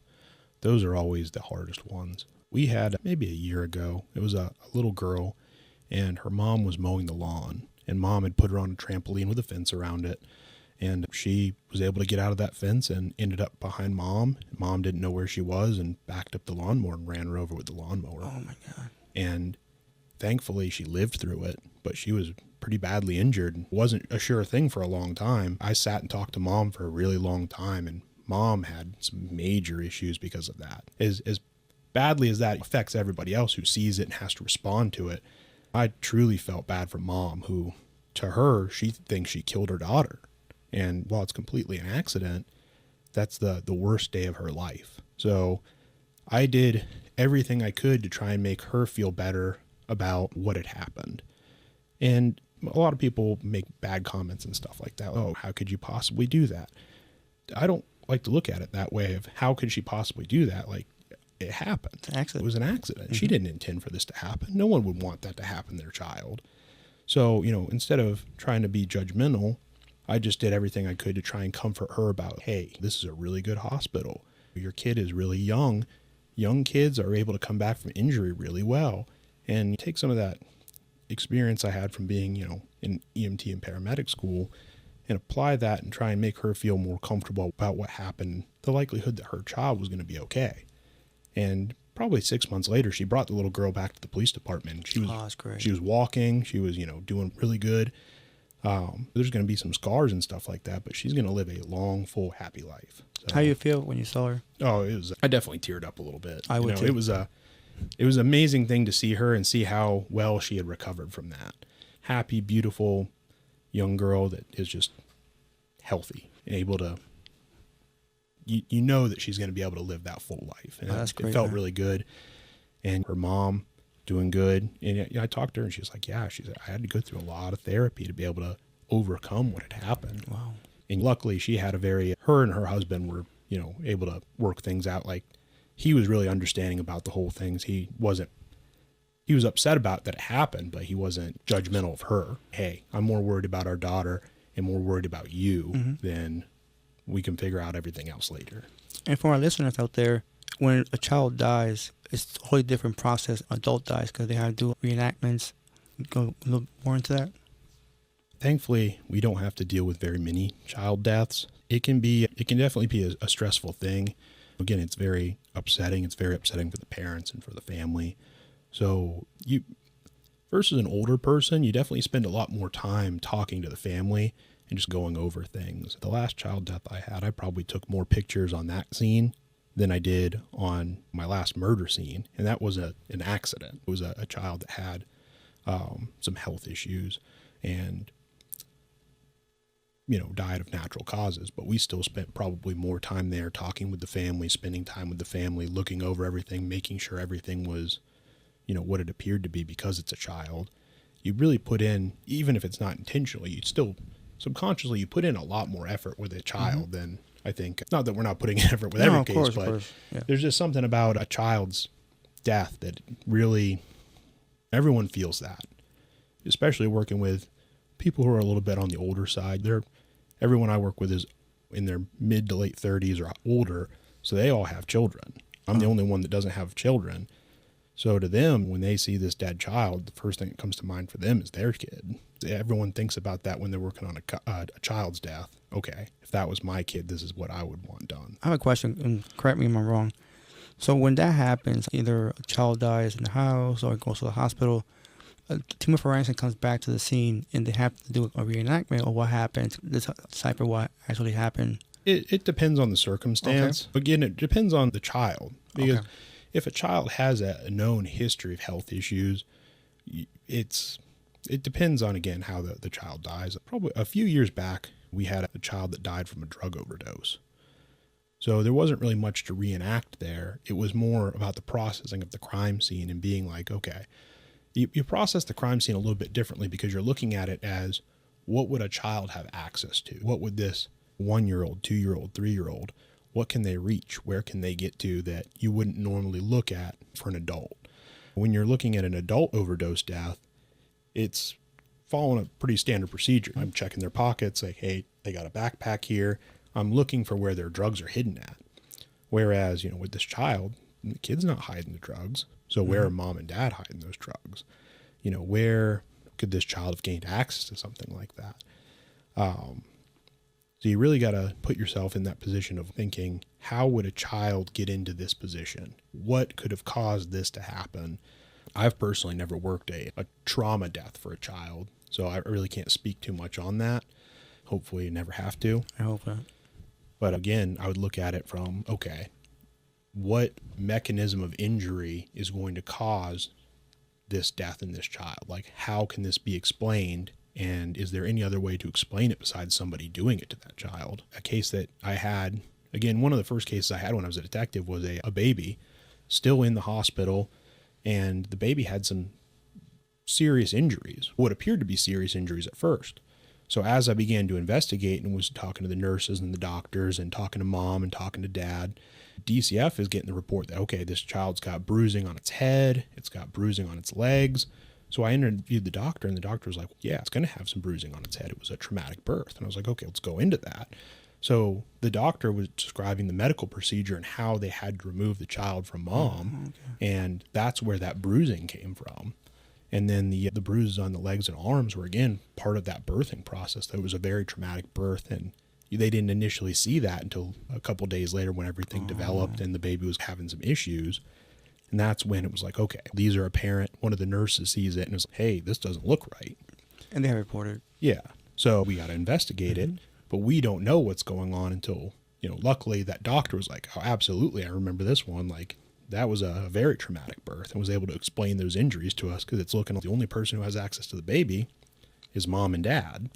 those are always the hardest ones. We had maybe a year ago, it was a little girl, and her mom was mowing the lawn, and mom had put her on a trampoline with a fence around it, and she was able to get out of that fence and ended up behind mom. Mom didn't know where she was and backed up the lawnmower and ran her over with the lawnmower. Oh my God. And thankfully she lived through it, but she was pretty badly injured and wasn't a sure thing for a long time. I sat and talked to mom for a really long time, and mom had some major issues because of that. As badly as that affects everybody else who sees it and has to respond to it, I truly felt bad for mom, who, to her, she thinks she killed her daughter. And while it's completely an accident, that's the worst day of her life. So I did everything I could to try and make her feel better about what had happened. And a lot of people make bad comments and stuff like that. Oh, how could you possibly do that? I don't like to look at it that way of how could she possibly do that? Like, it happened. It's an accident. It was an accident. Mm-hmm. She didn't intend for this to happen. No one would want that to happen to their child. So, instead of trying to be judgmental, I just did everything I could to try and comfort her about, hey, this is a really good hospital. Your kid is really young. Young kids are able to come back from injury really well. And take some of that experience I had from being, in EMT and paramedic school and apply that and try and make her feel more comfortable about what happened, the likelihood that her child was going to be okay. And probably 6 months later, she brought the little girl back to the police department. She was, that's great. She was walking. She was, doing really good. There's going to be some scars and stuff like that, but she's going to live a long, full, happy life. So, how you feel when you saw her? Oh, I definitely teared up a little bit. I would too. It was an amazing thing to see her and see how well she had recovered from that. Happy, beautiful young girl that is just healthy and able to, you know that she's going to be able to live that full life. And that's great, it felt man. really good. And her mom doing good. And I talked to her and she's like, yeah, she said, I had to go through a lot of therapy to be able to overcome what had happened. Wow. And luckily she had her and her husband were, able to work things out. Like, he was really understanding about the whole things. He was upset about that it happened, but he wasn't judgmental of her. Hey, I'm more worried about our daughter and more worried about you than we can figure out everything else later. And for our listeners out there, when a child dies, it's a wholly different process. Adult dies because they have to do reenactments. Go a little more into that. Thankfully, we don't have to deal with very many child deaths. It can definitely be a stressful thing. Again, it's very upsetting. It's very upsetting for the parents and for the family. So you, versus an older person, you definitely spend a lot more time talking to the family and just going over things. The last child death I had, I probably took more pictures on that scene than I did on my last murder scene. And that was an accident. It was a child that had some health issues and, died of natural causes. But we still spent probably more time there talking with the family, spending time with the family, looking over everything, making sure everything was, what it appeared to be because it's a child. You really put in, even if it's not intentionally, you still subconsciously, you put in a lot more effort with a child than I think, not that we're not putting in effort with every case, but there's just something about a child's death that really, everyone feels that, especially working with people who are a little bit on the older side. Everyone I work with is in their mid to late 30s or older, so they all have children. I'm the only one that doesn't have children. So to them, when they see this dead child, the first thing that comes to mind for them is their kid. Everyone thinks about that when they're working on a child's death. Okay, if that was my kid, this is what I would want done. I have a question, and correct me if I'm wrong. So when that happens, either a child dies in the house or goes to the hospital, a team of forensics comes back to the scene and they have to do a reenactment of what happened, decipher what actually happened. It depends on the circumstance. Okay. Again, it depends on the child. Because if a child has a known history of health issues, it's It depends on, again, how the child dies. Probably a few years back, we had a child that died from a drug overdose. So there wasn't really much to reenact there. It was more about the processing of the crime scene and being like, okay, you process the crime scene a little bit differently because you're looking at it as, what would a child have access to? What would this 1-year-old, 2-year-old, 3-year-old, what can they reach? Where can they get to that you wouldn't normally look at for an adult? When you're looking at an adult overdose death, it's following a pretty standard procedure. I'm checking their pockets, like, hey, they got a backpack here. I'm looking for where their drugs are hidden at. Whereas, with this child, the kid's not hiding the drugs. So where are mom and dad hiding those drugs? Where could this child have gained access to something like that? So you really got to put yourself in that position of thinking, how would a child get into this position? What could have caused this to happen? I've personally never worked a trauma death for a child, so I really can't speak too much on that. Hopefully you never have to. I hope not. But again, I would look at it from, okay, what mechanism of injury is going to cause this death in this child? Like, how can this be explained? And is there any other way to explain it besides somebody doing it to that child? A case that I had, again, one of the first cases I had when I was a detective was a baby still in the hospital, and the baby had some serious injuries, what appeared to be serious injuries at first. So as I began to investigate and was talking to the nurses and the doctors and talking to mom and talking to dad, DCF is getting the report that, okay, this child's got bruising on its head, it's got bruising on its legs. So I interviewed the doctor, and the doctor was like, yeah, it's going to have some bruising on its head. It was a traumatic birth. And I was like, okay, let's go into that. So the doctor was describing the medical procedure and how they had to remove the child from mom. And that's where that bruising came from. And then the bruises on the legs and arms were, again, part of that birthing process. That was a very traumatic birth. And they didn't initially see that until a couple days later when everything developed and the baby was having some issues. And that's when it was like, okay, these are apparent. One of the nurses sees it and is like, hey, this doesn't look right. And they have reported. Yeah. So we got to investigate it, but we don't know what's going on until, luckily that doctor was like, oh, absolutely. I remember this one. Like, that was a very traumatic birth, and was able to explain those injuries to us, because it's looking like the only person who has access to the baby is mom and dad.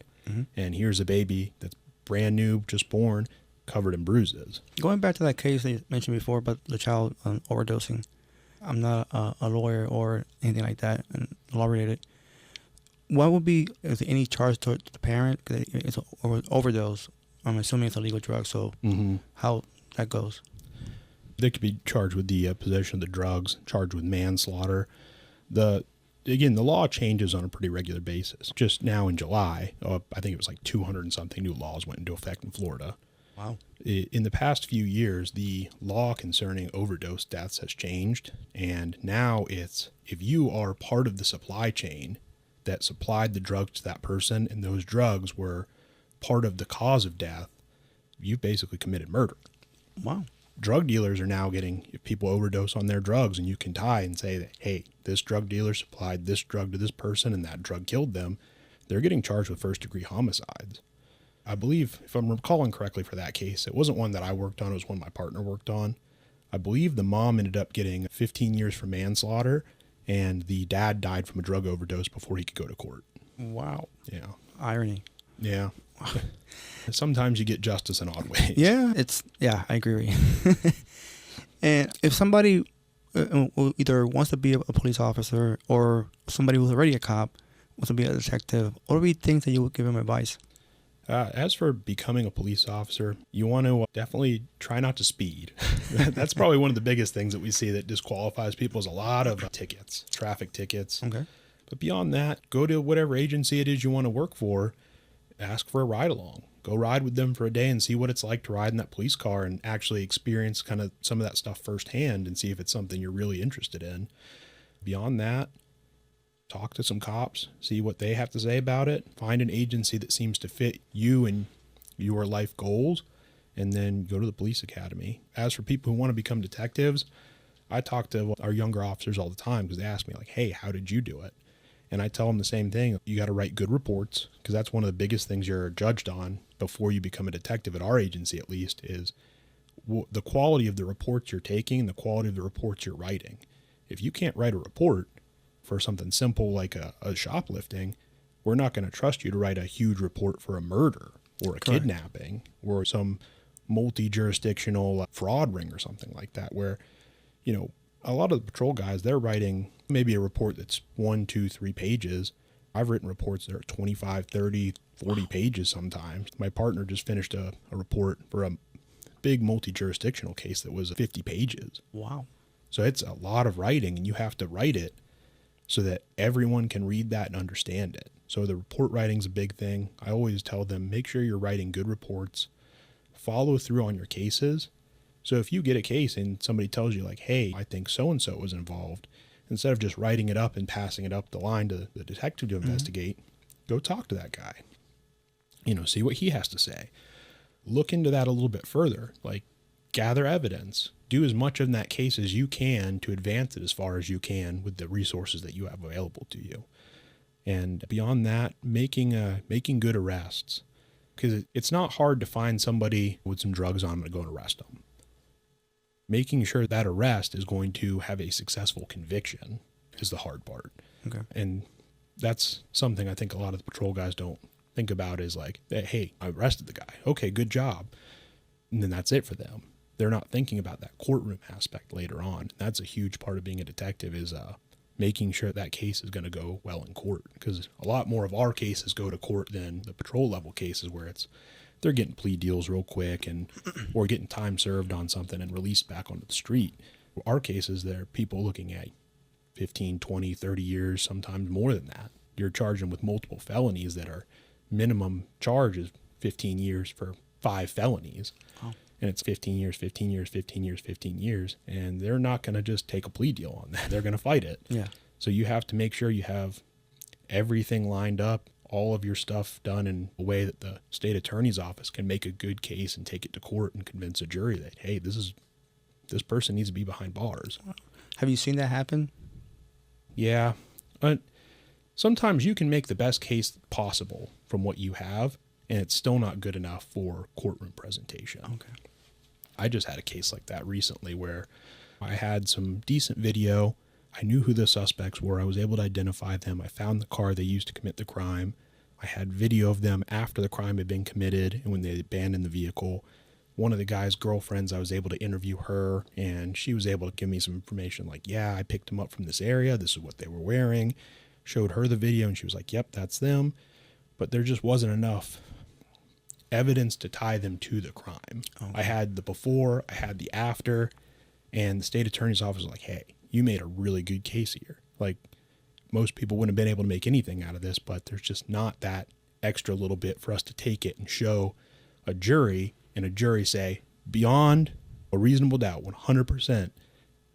And here's a baby that's brand new, just born, covered in bruises. Going back to that case that you mentioned before about the child overdosing, I'm not a lawyer or anything like that, and law related. What would be, is there any charge to the parent? 'Cause it's an overdose. I'm assuming it's a legal drug, so how that goes? They could be charged with the possession of the drugs, charged with manslaughter. Again, the law changes on a pretty regular basis. Just now in July, I think it was like 200 and something new laws went into effect in Florida. Wow. In the past few years, the law concerning overdose deaths has changed. And now it's, if you are part of the supply chain that supplied the drugs to that person, and those drugs were part of the cause of death, you've basically committed murder. Wow. Drug dealers are now getting, if people overdose on their drugs, and you can tie and say that, hey, this drug dealer supplied this drug to this person and that drug killed them, they're getting charged with first-degree homicides. I believe, if I'm recalling correctly for that case, it wasn't one that I worked on, it was one my partner worked on. I believe the mom ended up getting 15 years for manslaughter, and the dad died from a drug overdose before he could go to court. Wow. Yeah. Irony. Yeah. Sometimes you get justice in odd ways. Yeah, I agree with you. And if somebody either wants to be a police officer, or somebody who's already a cop wants to be a detective, what would be things that you would give them advice? As for becoming a police officer, you want to definitely try not to speed. That's probably one of the biggest things that we see that disqualifies people, is a lot of tickets, traffic tickets. Okay. But beyond that, go to whatever agency it is you want to work for, ask for a ride along. Go ride with them for a day and see what it's like to ride in that police car and actually experience kind of some of that stuff firsthand and see if it's something you're really interested in. Beyond that, talk to some cops, see what they have to say about it, find an agency that seems to fit you and your life goals, and then go to the police academy. As for people who want to become detectives, I talk to our younger officers all the time because they ask me like, hey, how did you do it? And I tell them the same thing. You got to write good reports, because that's one of the biggest things you're judged on before you become a detective at our agency, at least, is the quality of the reports you're taking and the quality of the reports you're writing. If you can't write a report, For something simple like a shoplifting, we're not going to trust you to write a huge report for a murder or a kidnapping or some multi-jurisdictional fraud ring or something like that, where, a lot of the patrol guys, they're writing maybe a report that's 1, 2, 3 pages. I've written reports that are 25, 30, 40 pages sometimes. My partner just finished a report for a big multi-jurisdictional case that was 50 pages. Wow. So it's a lot of writing, and you have to write it so that everyone can read that and understand it. So the report writing's a big thing. I always tell them, make sure you're writing good reports, follow through on your cases. So if you get a case and somebody tells you like, hey, I think so-and-so was involved, instead of just writing it up and passing it up the line to the detective to investigate, go talk to that guy, see what he has to say. Look into that a little bit further, like gather evidence, do as much in that case as you can to advance it as far as you can with the resources that you have available to you. And beyond that, making good arrests, because it's not hard to find somebody with some drugs on them and go and arrest them. Making sure that arrest is going to have a successful conviction is the hard part. Okay. And that's something I think a lot of the patrol guys don't think about, is like, hey, I arrested the guy. Okay, good job. And then that's it for them. They're not thinking about that courtroom aspect later on. That's a huge part of being a detective, is making sure that case is going to go well in court, because a lot more of our cases go to court than the patrol level cases, where they're getting plea deals real quick or getting time served on something and released back onto the street. Our cases, there are people looking at 15, 20, 30 years, sometimes more than that. You're charging with multiple felonies that are minimum charge is 15 years for 5 felonies. Oh. And it's 15 years, 15 years, 15 years, 15 years. And they're not going to just take a plea deal on that. They're going to fight it. Yeah. So you have to make sure you have everything lined up, all of your stuff done in a way that the state attorney's office can make a good case and take it to court and convince a jury that, hey, this person needs to be behind bars. Have you seen that happen? Yeah. Sometimes you can make the best case possible from what you have, and it's still not good enough for courtroom presentation. Okay. I just had a case like that recently where I had some decent video. I knew who the suspects were. I was able to identify them. I found the car they used to commit the crime. I had video of them after the crime had been committed and when they abandoned the vehicle. One of the guy's girlfriends, I was able to interview her, and she was able to give me some information like, yeah, I picked them up from this area. This is what they were wearing. Showed her the video, and she was like, yep, that's them. But there just wasn't enough evidence to tie them to the crime. Okay. I had the before, I had the after, and the state attorney's office was like, hey, you made a really good case here. Like, most people wouldn't have been able to make anything out of this, but there's just not that extra little bit for us to take it and show a jury, and a jury say, beyond a reasonable doubt, 100%,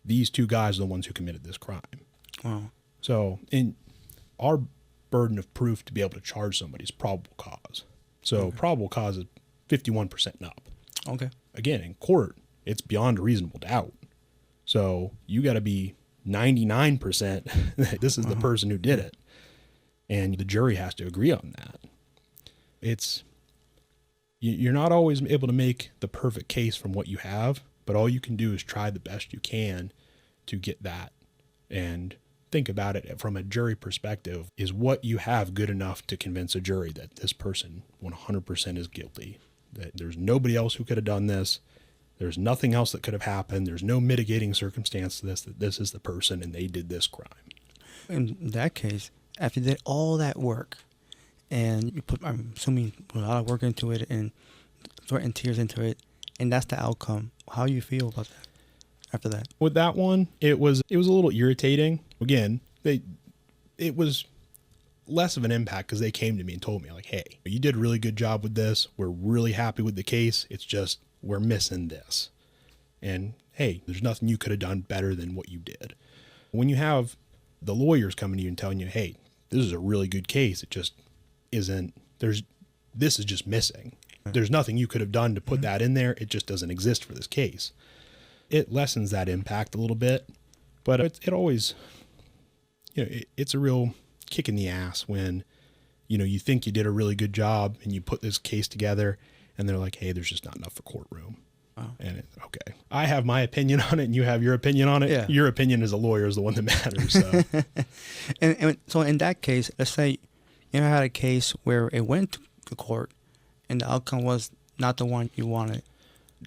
these 2 guys are the ones who committed this crime. Wow. So, in our burden of proof to be able to charge somebody is probable cause. So okay. Probable cause is 51% and up. Okay. Again, in court, it's beyond a reasonable doubt. So you got to be 99% that this is the person who did it. And the jury has to agree on that. You're not always able to make the perfect case from what you have, but all you can do is try the best you can to get that. And think about it from a jury perspective. Is what you have good enough to convince a jury that this person 100% is guilty, that there's nobody else who could have done this, there's nothing else that could have happened, there's no mitigating circumstance to this, that this is the person and they did this crime? In that case, after you did all that work, and you put, I'm assuming, put a lot of work into it and sweat and tears into it, and that's the outcome, how do you feel about that after that? With that one, it was a little irritating. Again, it was less of an impact because they came to me and told me, like, hey, you did a really good job with this. We're really happy with the case. It's just we're missing this. And, hey, there's nothing you could have done better than what you did. When you have the lawyers coming to you and telling you, hey, this is a really good case, it just isn't, this is just missing. There's nothing you could have done to put that in there. It just doesn't exist for this case. It lessens that impact a little bit, but it always, it's a real kick in the ass when, you think you did a really good job and you put this case together and they're like, hey, there's just not enough for courtroom. Wow. And okay, I have my opinion on it and you have your opinion on it. Yeah. Your opinion as a lawyer is the one that matters. So. And so in that case, let's say you had a case where it went to court and the outcome was not the one you wanted.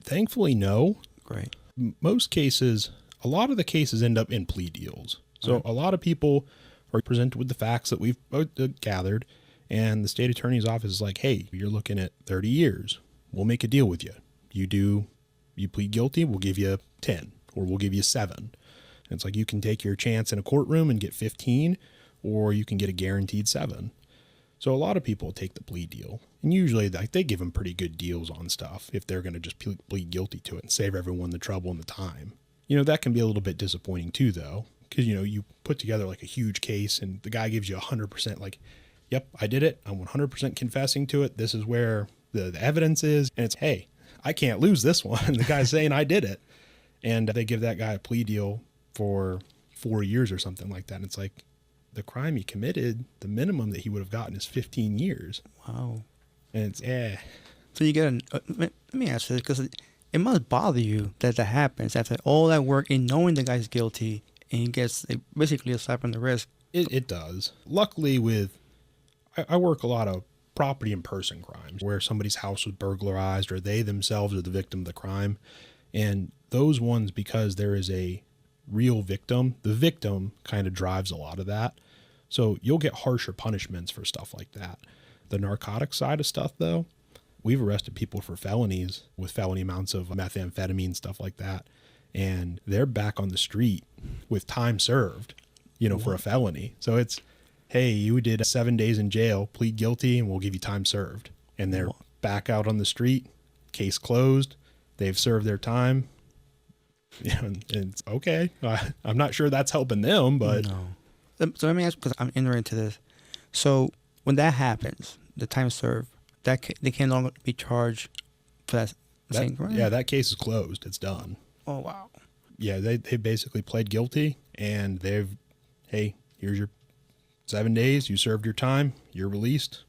Thankfully, no. Great. Most cases, a lot of the cases end up in plea deals. So a lot of people are presented with the facts that we've gathered, and the state attorney's office is like, hey, you're looking at 30 years. We'll make a deal with you. You plead guilty, we'll give you 10, or we'll give you 7. And it's like you can take your chance in a courtroom and get 15, or you can get a guaranteed 7. So a lot of people take the plea deal, and usually they give them pretty good deals on stuff if they're going to just plead guilty to it and save everyone the trouble and the time. That can be a little bit disappointing too, though, because, you put together like a huge case and the guy gives you 100% like, yep, I did it. I'm 100% confessing to it. This is where the evidence is. And it's, hey, I can't lose this one. And the guy's saying I did it. And they give that guy a plea deal for 4 years or something like that. And it's like, the crime he committed, the minimum that he would have gotten is 15 years. Wow. And it's, So you get let me ask you this, because it must bother you that happens after all that work in knowing the guy's guilty and he gets basically a slap on the wrist. It does. Luckily I work a lot of property and person crimes where somebody's house was burglarized or they themselves are the victim of the crime. And those ones, because there is a real victim, the victim kind of drives a lot of that. So you'll get harsher punishments for stuff like that. The narcotic side of stuff, though, we've arrested people for felonies with felony amounts of methamphetamine, stuff like that. And they're back on the street with time served, for a felony. So it's, hey, you did 7 days in jail, plead guilty, and we'll give you time served. And they're back out on the street, case closed, they've served their time. And it's okay. I'm not sure that's helping them, but. No. So let me ask, because I'm entering into this. So when that happens, the time served, they can no longer be charged for that same crime? Yeah, that case is closed. It's done. Oh, wow. Yeah, they basically pled guilty, and hey, here's your 7 days. You served your time. You're released.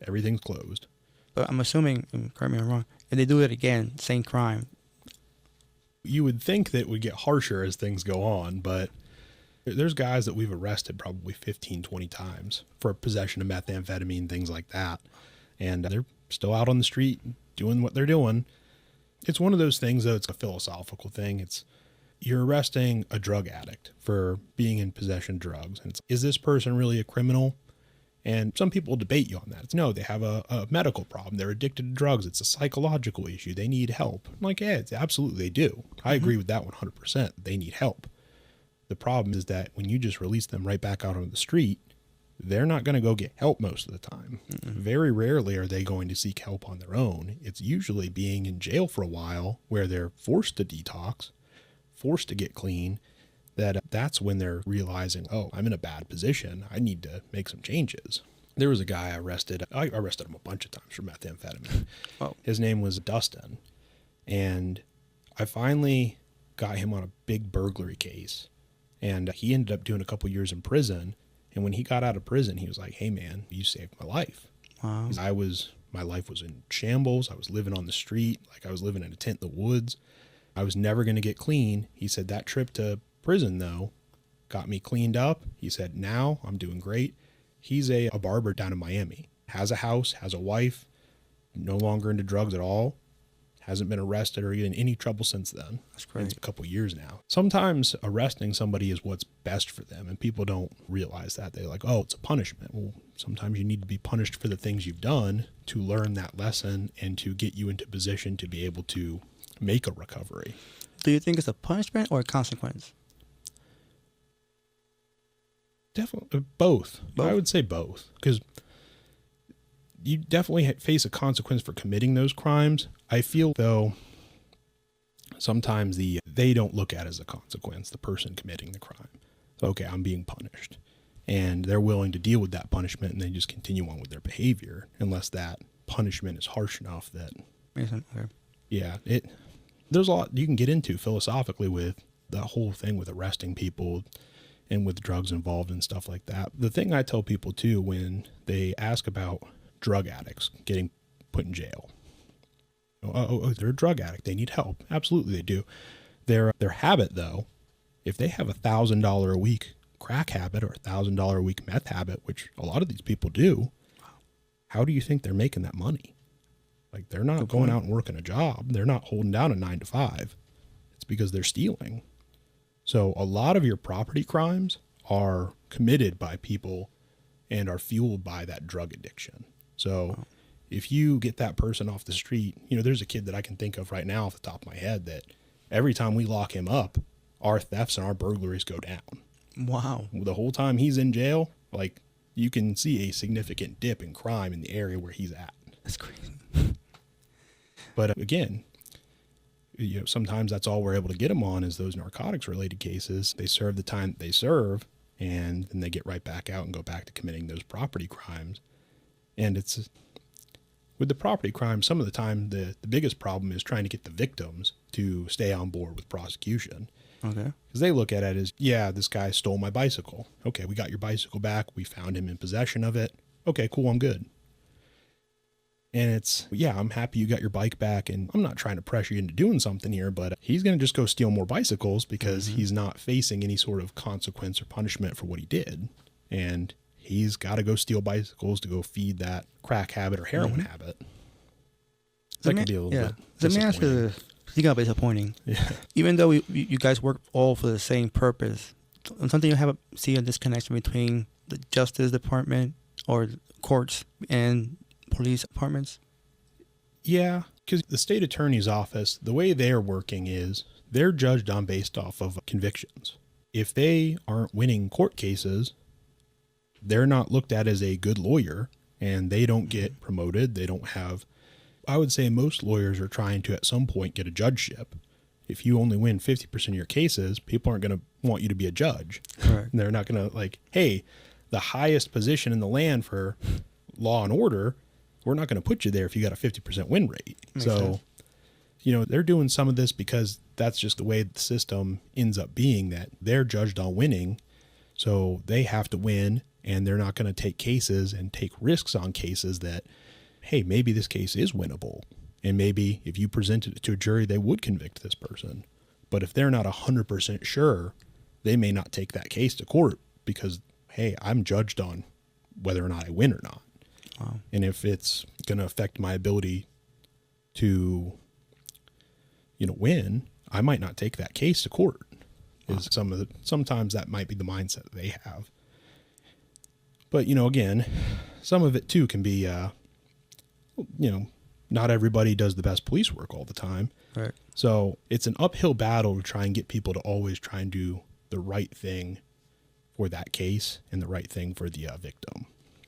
Everything's closed. But I'm assuming, correct me if I'm wrong, if they do it again, same crime. You would think that it would get harsher as things go on, but there's guys that we've arrested probably 15, 20 times for possession of methamphetamine, things like that. And they're still out on the street doing what they're doing. It's one of those things, though, it's a philosophical thing. You're arresting a drug addict for being in possession of drugs. And is this person really a criminal? And some people debate you on that. No, they have a medical problem. They're addicted to drugs. It's a psychological issue. They need help. I'm like, yeah, absolutely they do. I agree with that 100%. They need help. The problem is that when you just release them right back out on the street, they're not going to go get help most of the time. Very rarely are they going to seek help on their own. It's usually being in jail for a while where they're forced to detox, forced to get clean, that's when they're realizing, oh, I'm in a bad position. I need to make some changes. There was a guy I arrested him a bunch of times for methamphetamine. Oh. His name was Dustin. And I finally got him on a big burglary case. And he ended up doing a couple years in prison. And when he got out of prison, he was like, hey, man, you saved my life. Wow. My life was in shambles. I was living on the street. Like I was living in a tent in the woods. I was never going to get clean. He said that trip to prison, though, got me cleaned up. He said, now I'm doing great. He's a barber down in Miami, has a house, has a wife, no longer into drugs at all. Hasn't been arrested or in any trouble since then. That's great. It's a couple years now. Sometimes arresting somebody is what's best for them, and people don't realize that. They're like, oh, it's a punishment. Well, sometimes you need to be punished for the things you've done to learn that lesson and to get you into position to be able to make a recovery. Do you think it's a punishment or a consequence? Definitely both. I would say both, because you definitely face a consequence for committing those crimes. I feel, though, sometimes they don't look at it as a consequence, the person committing the crime. So, okay, I'm being punished. And they're willing to deal with that punishment, and they just continue on with their behavior unless that punishment is harsh enough that... Okay. Yeah, there's a lot you can get into philosophically with the whole thing with arresting people and with drugs involved and stuff like that. The thing I tell people, too, when they ask about drug addicts getting put in jail, They're a drug addict. They need help. Absolutely they do. Their habit, though, if they have $1,000 a week crack habit or $1,000 a week meth habit, which a lot of these people do, how do you think they're making that money? Like, they're not going out and working a job. They're not holding down a 9 to 5. It's because they're stealing. So a lot of your property crimes are committed by people and are fueled by that drug addiction. So if you get that person off the street, there's a kid that I can think of right now off the top of my head that every time we lock him up, our thefts and our burglaries go down. Wow. The whole time he's in jail, like, you can see a significant dip in crime in the area where he's at. That's crazy. But again, sometimes that's all we're able to get them on is those narcotics related cases. They serve the time that they serve, and then they get right back out and go back to committing those property crimes. And it's with the property crime, some of the time the biggest problem is trying to get the victims to stay on board with prosecution. Okay. Because they look at it as, this guy stole my bicycle. Okay, we got your bicycle back. We found him in possession of it. Okay, cool, I'm good. And it's, I'm happy you got your bike back, and I'm not trying to pressure you into doing something here, but he's going to just go steal more bicycles because he's not facing any sort of consequence or punishment for what he did. And he's got to go steal bicycles to go feed that crack habit or heroin habit. That could be a little bit Let me ask you this. You got disappointing. Yeah. Even though you guys work all for the same purpose, something you see a disconnection between the Justice Department or courts and police departments? Yeah, because the state attorney's office, the way they're working is they're judged on based off of convictions. If they aren't winning court cases, they're not looked at as a good lawyer, and they don't get promoted. They don't have, I would say most lawyers are trying to at some point get a judgeship. If you only win 50% of your cases, people aren't going to want you to be a judge. Correct. And they're not going to hey, the highest position in the land for law and order, we're not going to put you there if you got a 50% win rate. Makes sense. They're doing some of this because that's just the way the system ends up being, that they're judged on winning. So they have to win, and they're not going to take cases and take risks on cases that, hey, maybe this case is winnable. And maybe if you presented it to a jury, they would convict this person. But if they're not 100% sure, they may not take that case to court because, hey, I'm judged on whether or not I win or not. Wow. And if it's going to affect my ability to, win, I might not take that case to court. Sometimes that might be the mindset that they have. But, again, some of it too can be, not everybody does the best police work all the time. Right. So it's an uphill battle to try and get people to always try and do the right thing for that case and the right thing for the victim.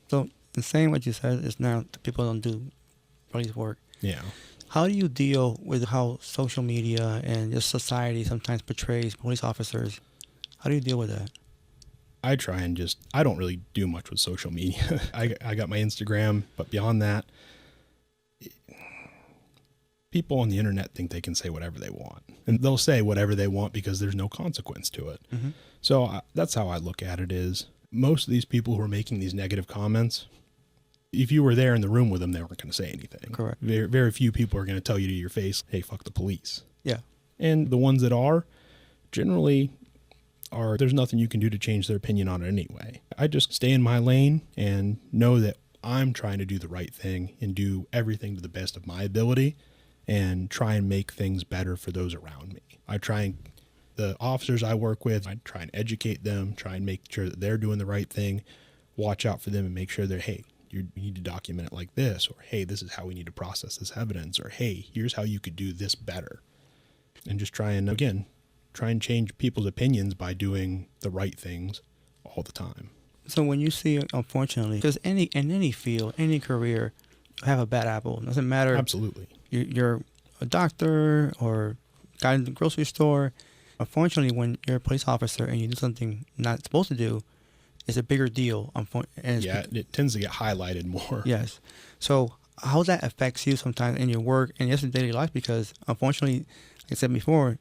So the same what you said is now the people don't do police work. Yeah. How do you deal with how social media and just society sometimes portrays police officers? How do you deal with that? I try and I don't really do much with social media. I got my Instagram, but beyond that, people on the internet think they can say whatever they want, and they'll say whatever they want because there's no consequence to it. Mm-hmm. So that's how I look at it is most of these people who are making these negative comments, if you were there in the room with them, they weren't going to say anything. Correct. Very, very few people are going to tell you to your face, hey, fuck the police. Yeah. And the ones that are generally there's nothing you can do to change their opinion on it anyway. I just stay in my lane and know that I'm trying to do the right thing and do everything to the best of my ability and try and make things better for those around me. The officers I work with, I try and educate them, try and make sure that they're doing the right thing, watch out for them and make sure that, hey, you need to document it like this, or hey, this is how we need to process this evidence, or hey, here's how you could do this better. And just try and change people's opinions by doing the right things all the time. So when you see, unfortunately, because in any field, any career, have a bad apple. It doesn't matter. Absolutely. You're a doctor or guy in the grocery store. Unfortunately, when you're a police officer and you do something not supposed to do, it's a bigger deal. It tends to get highlighted more. Yes. So how that affects you sometimes in your work and just in daily life, because unfortunately, like I said before,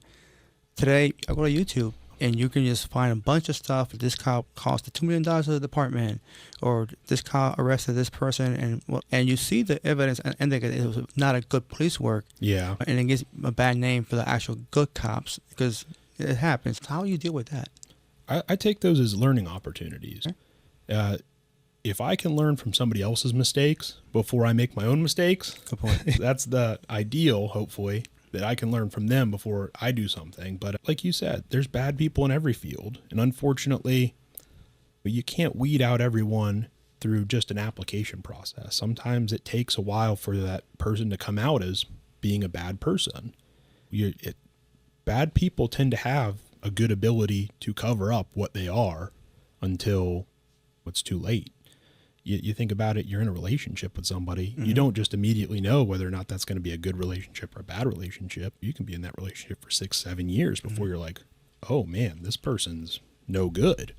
today I go to YouTube and you can just find a bunch of stuff. This cop cost $2 million to the department, or this cop arrested this person, and you see the evidence, and that it was not a good police work. Yeah. And it gets a bad name for the actual good cops because it happens. How do you deal with that? I take those as learning opportunities. If I can learn from somebody else's mistakes before I make my own mistakes, Good point. that's the ideal, hopefully, that I can learn from them before I do something. But like you said, there's bad people in every field. And unfortunately, you can't weed out everyone through just an application process. Sometimes it takes a while for that person to come out as being a bad person. Bad people tend to have a good ability to cover up what they are until it's too late. You think about it, you're in a relationship with somebody. Mm-hmm. You don't just immediately know whether or not that's going to be a good relationship or a bad relationship. You can be in that relationship for 6-7 years before you're like, oh man, this person's no good.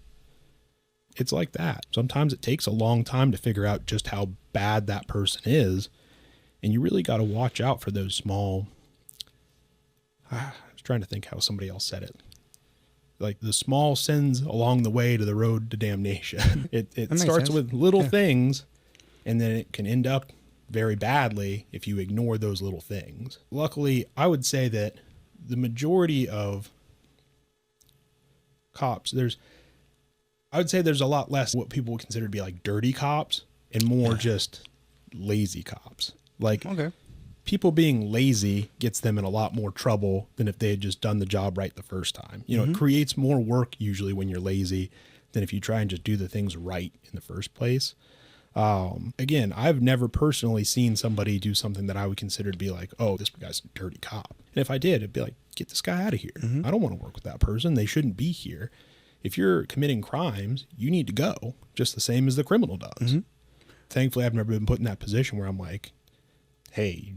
It's like that. Sometimes it takes a long time to figure out just how bad that person is. And you really got to watch out for those small, I was trying to think how somebody else said it. Like the small sins along the way to the road to damnation. It starts with little things, and then it can end up very badly if you ignore those little things. Luckily, I would say that the majority of cops, I would say there's a lot less what people would consider to be like dirty cops and more just lazy cops. Like, people being lazy gets them in a lot more trouble than if they had just done the job right the first time. You know, it creates more work usually when you're lazy than if you try and just do the things right in the first place. Again, I've never personally seen somebody do something that I would consider to be like, oh, this guy's a dirty cop. And if I did, it'd be like, get this guy out of here. I don't want to work with that person. They shouldn't be here. If you're committing crimes, you need to go just the same as the criminal does. Thankfully, I've never been put in that position where I'm like, hey,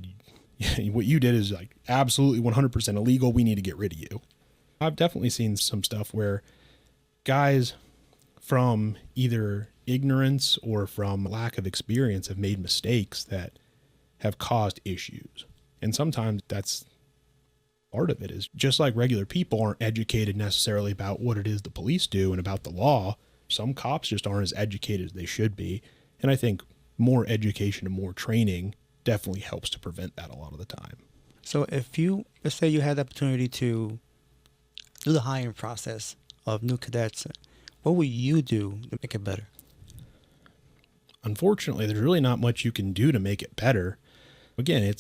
what you did is like absolutely 100% illegal. We need to get rid of you. I've definitely seen some stuff where guys from either ignorance or from lack of experience have made mistakes that have caused issues. And sometimes that's part of it, is just like regular people aren't educated necessarily about what it is the police do and about the law. Some cops just aren't as educated as they should be. And I think more education and more training definitely helps to prevent that a lot of the time. So let's say you had the opportunity to do the hiring process of new cadets, what would you do to make it better? Unfortunately, there's really not much you can do to make it better. Again,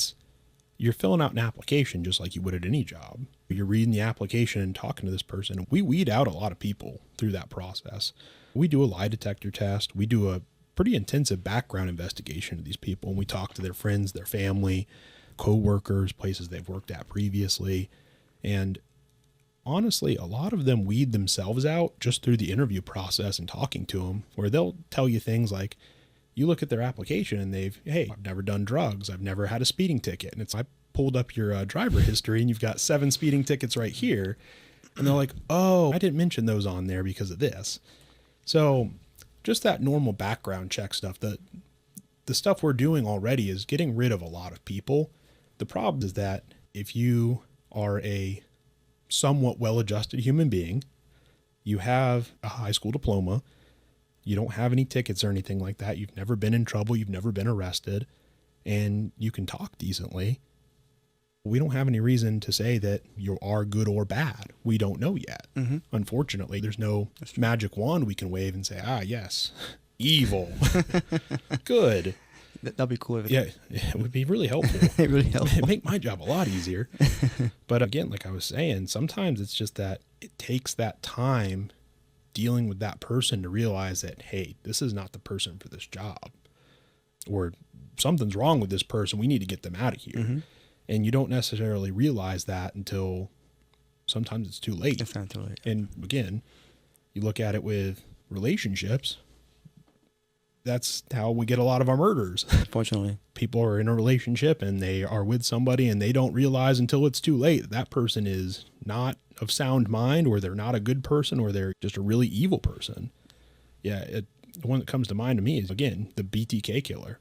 you're filling out an application just like you would at any job. You're reading the application and talking to this person. We weed out a lot of people through that process. We do a lie detector test. We do a pretty intensive background investigation of these people, and we talk to their friends, their family, co-workers, places they've worked at previously. And honestly, a lot of them weed themselves out just through the interview process and talking to them, where they'll tell you things like, you look at their application and hey, I've never done drugs. I've never had a speeding ticket. And I pulled up your driver history and you've got 7 speeding tickets right here. And they're like, oh, I didn't mention those on there because of this. So just that normal background check stuff, the stuff we're doing already is getting rid of a lot of people. The problem is that if you are a somewhat well-adjusted human being, you have a high school diploma, you don't have any tickets or anything like that, you've never been in trouble, you've never been arrested, and you can talk decently, we don't have any reason to say that you are good or bad. We don't know yet. Unfortunately, there's no magic wand we can wave and say, yes, evil, good. That'd be cool. Yeah, it would be really helpful. It really helpful. It'd make my job a lot easier. But again, like I was saying, sometimes it's just that it takes that time dealing with that person to realize that, hey, this is not the person for this job, or something's wrong with this person. We need to get them out of here. And you don't necessarily realize that until sometimes it's too late. It's not too late. And again, you look at it with relationships. That's how we get a lot of our murders. Unfortunately. People are in a relationship and they are with somebody and they don't realize until it's too late that person is not of sound mind, or they're not a good person, or they're just a really evil person. Yeah, the one that comes to mind to me is, again, the BTK killer.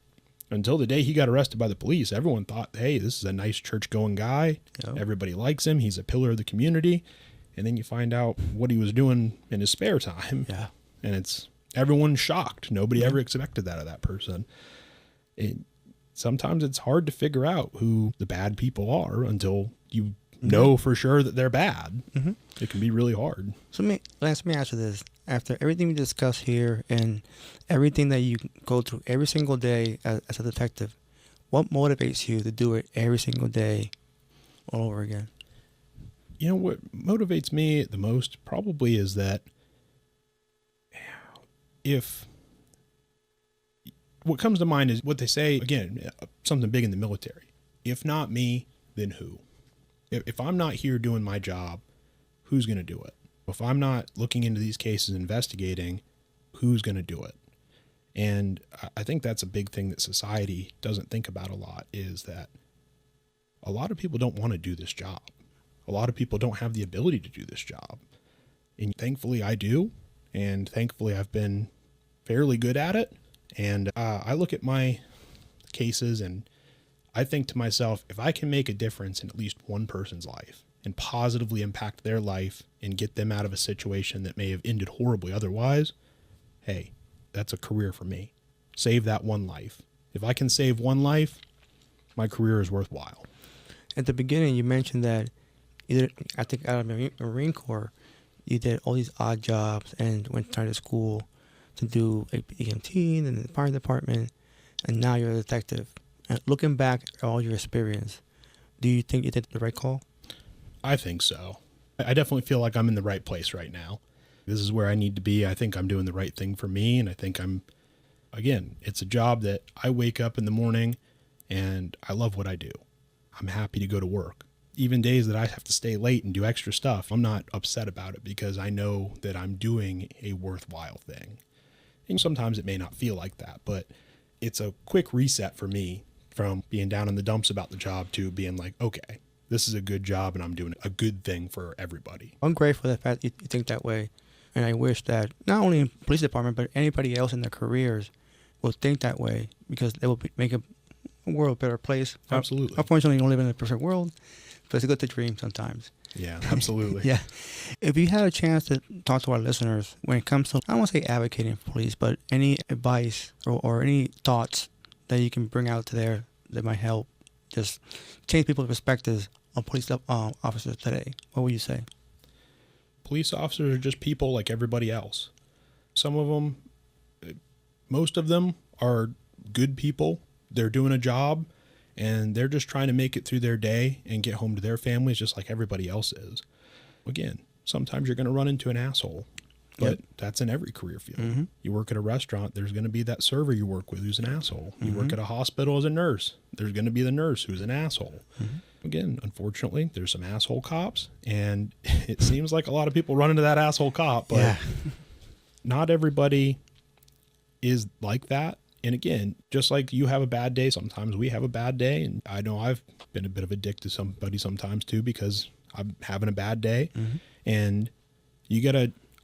Until the day he got arrested by the police, everyone thought, hey, this is a nice church-going guy. Yep. Everybody likes him. He's a pillar of the community. And then you find out what he was doing in his spare time. Yeah. And everyone's shocked. Nobody ever expected that of that person. Sometimes it's hard to figure out who the bad people are until you know for sure that they're bad. Mm-hmm. It can be really hard. So let me ask you this. After everything we discussed here and everything that you go through every single day as a detective, what motivates you to do it every single day all over again? You know, what motivates me the most probably is that what comes to mind is what they say, again, something big in the military. If not me, then who? If I'm not here doing my job, who's going to do it? If I'm not looking into these cases, investigating, who's going to do it? And I think that's a big thing that society doesn't think about a lot, is that a lot of people don't want to do this job. A lot of people don't have the ability to do this job. And thankfully I do. And thankfully I've been fairly good at it. And I look at my cases and I think to myself, if I can make a difference in at least one person's life and positively impact their life and get them out of a situation that may have ended horribly otherwise, hey, that's a career for me. Save that one life. If I can save one life, my career is worthwhile. At the beginning, you mentioned that I think out of the Marine Corps, you did all these odd jobs and went to school to do EMT and the fire department, and now you're a detective. And looking back at all your experience, do you think you did the right call? I think so. I definitely feel like I'm in the right place right now. This is where I need to be. I think I'm doing the right thing for me. And I think again, it's a job that I wake up in the morning and I love what I do. I'm happy to go to work. Even days that I have to stay late and do extra stuff, I'm not upset about it because I know that I'm doing a worthwhile thing. And sometimes it may not feel like that, but it's a quick reset for me from being down in the dumps about the job to being like, okay, this is a good job and I'm doing a good thing for everybody. I'm grateful for the fact that you think that way. And I wish that not only in police department, but anybody else in their careers will think that way, because they will make a world a better place. Absolutely. Unfortunately, you don't live in a perfect world, but it's good to dream sometimes. Yeah, absolutely. Yeah. If you had a chance to talk to our listeners when it comes to, I don't want to say advocating for police, but any advice or any thoughts that you can bring out to there that might help just change people's perspectives on police officers today, what would you say? Police officers are just people like everybody else. Some of them, most of them are good people. They're doing a job and they're just trying to make it through their day and get home to their families just like everybody else is. Again, sometimes you're going to run into an asshole, but that's in every career field. Mm-hmm. You work at a restaurant, there's going to be that server you work with who's an asshole. You work at a hospital as a nurse, there's going to be the nurse who's an asshole. Mm-hmm. Again, unfortunately, there's some asshole cops, and it seems like a lot of people run into that asshole cop, but not everybody is like that. And again, just like you have a bad day, sometimes we have a bad day. And I know I've been a bit of a dick to somebody sometimes too, because I'm having a bad day. Mm-hmm. And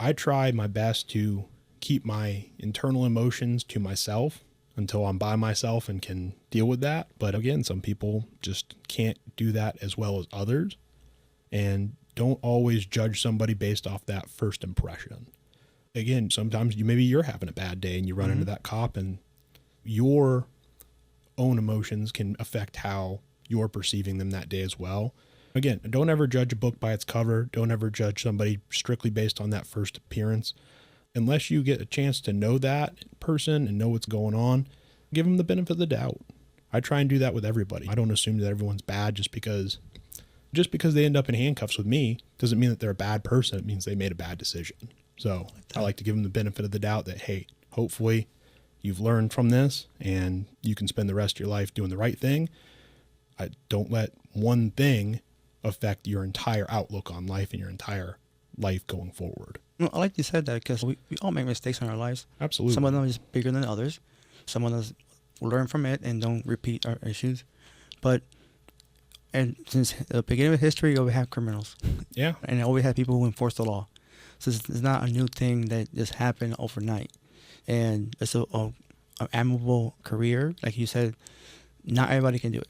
I try my best to keep my internal emotions to myself until I'm by myself and can deal with that. But again, some people just can't do that as well as others, and don't always judge somebody based off that first impression. Again, sometimes maybe you're having a bad day and you run into that cop, and your own emotions can affect how you're perceiving them that day as well. Again, don't ever judge a book by its cover. Don't ever judge somebody strictly based on that first appearance. Unless you get a chance to know that person and know what's going on, give them the benefit of the doubt. I try and do that with everybody. I don't assume that everyone's bad just because they end up in handcuffs with me doesn't mean that they're a bad person. It means they made a bad decision. So I like to give them the benefit of the doubt that, hey, hopefully you've learned from this and you can spend the rest of your life doing the right thing. Don't let one thing affect your entire outlook on life and your entire life going forward. Well, I like you said that, because we all make mistakes in our lives. Absolutely. Some of them is bigger than others. Some of us learn from it and don't repeat our issues. And since the beginning of history, we always have criminals. Yeah. And always have people who enforce the law. So it's not a new thing that just happened overnight. And it's an admirable career. Like you said, not everybody can do it.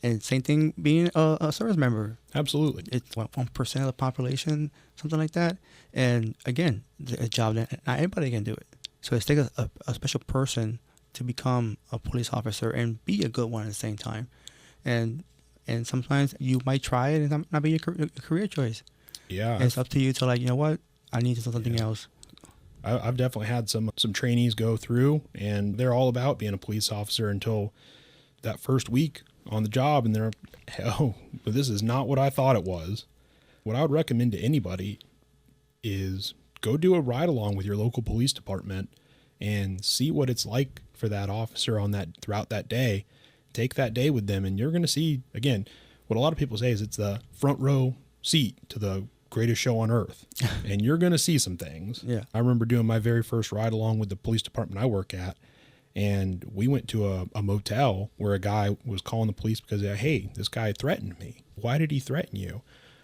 And same thing being a service member. Absolutely. It's 1% of the population, something like that. And again, a job that not anybody can do it. So it takes a special person to become a police officer and be a good one at the same time. And sometimes you might try it and not be your career choice. Yeah. And it's up to you to like, you know what, I need to do something else. I've definitely had some trainees go through, and they're all about being a police officer until that first week on the job, and they're, oh, but this is not what I thought it was. What I would recommend to anybody is go do a ride along with your local police department and see what it's like for that officer on that throughout that day. Take that day with them, and you're going to see, again, what a lot of people say is it's the front row seat to the greatest show on earth. And you're going to see some things. Yeah. I remember doing my very first ride along with the police department I work at. And we went to a motel where a guy was calling the police because, hey, this guy threatened me. Why did he threaten you?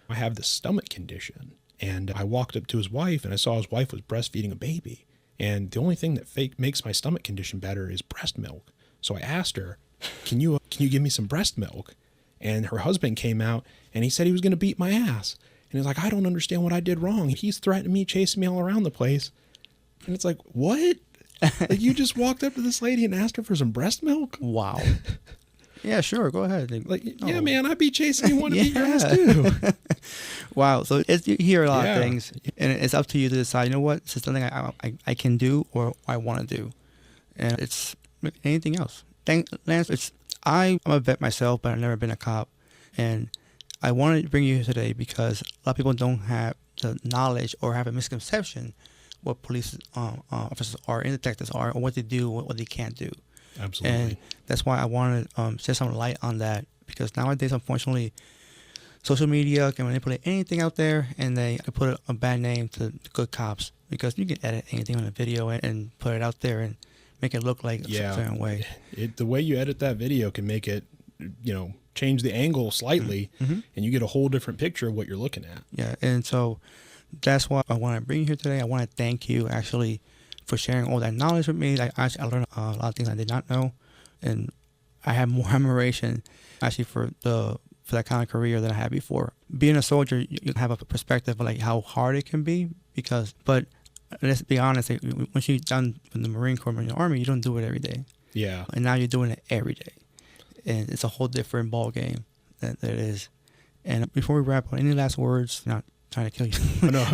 I have this stomach condition. And I walked up to his wife and I saw his wife was breastfeeding a baby. And the only thing that makes my stomach condition better is breast milk. So I asked her, can you give me some breast milk? And her husband came out and he said he was going to beat my ass. And he's like, I don't understand what I did wrong. He's threatening me, chasing me all around the place. And it's like, what? Like, you just walked up to this lady and asked her for some breast milk? Wow. Yeah, sure. Go ahead. Yeah, man, I'd be chasing you, want to beat your ass too. Wow. So you hear a lot of things, and it's up to you to decide, you know what, this is something I can do or I want to do. And it's like anything else. Lance, I'm a vet myself, but I've never been a cop. And I wanted to bring you here today because a lot of people don't have the knowledge or have a misconception what police officers are and detectives are, or what they do, what they can't do. Absolutely. And that's why I wanted to shed some light on that, because nowadays, unfortunately, social media can manipulate anything out there, and they put a bad name to good cops, because you can edit anything on a video and put it out there and make it look like a certain way. The way you edit that video can make it, change the angle slightly, and you get a whole different picture of what you're looking at. Yeah, and so that's why I want to bring you here today. I want to thank you actually for sharing all that knowledge with me. I learned a lot of things I did not know, and I have more admiration actually for that kind of career that I had before. Being a soldier, you have a perspective of like how hard it can be, but let's be honest, once you're done with the Marine Corps and the Army, you don't do it every day. Yeah. And now you're doing it every day, and it's a whole different ball game that it is. And before we wrap up, any last words? Not trying to kill you. No.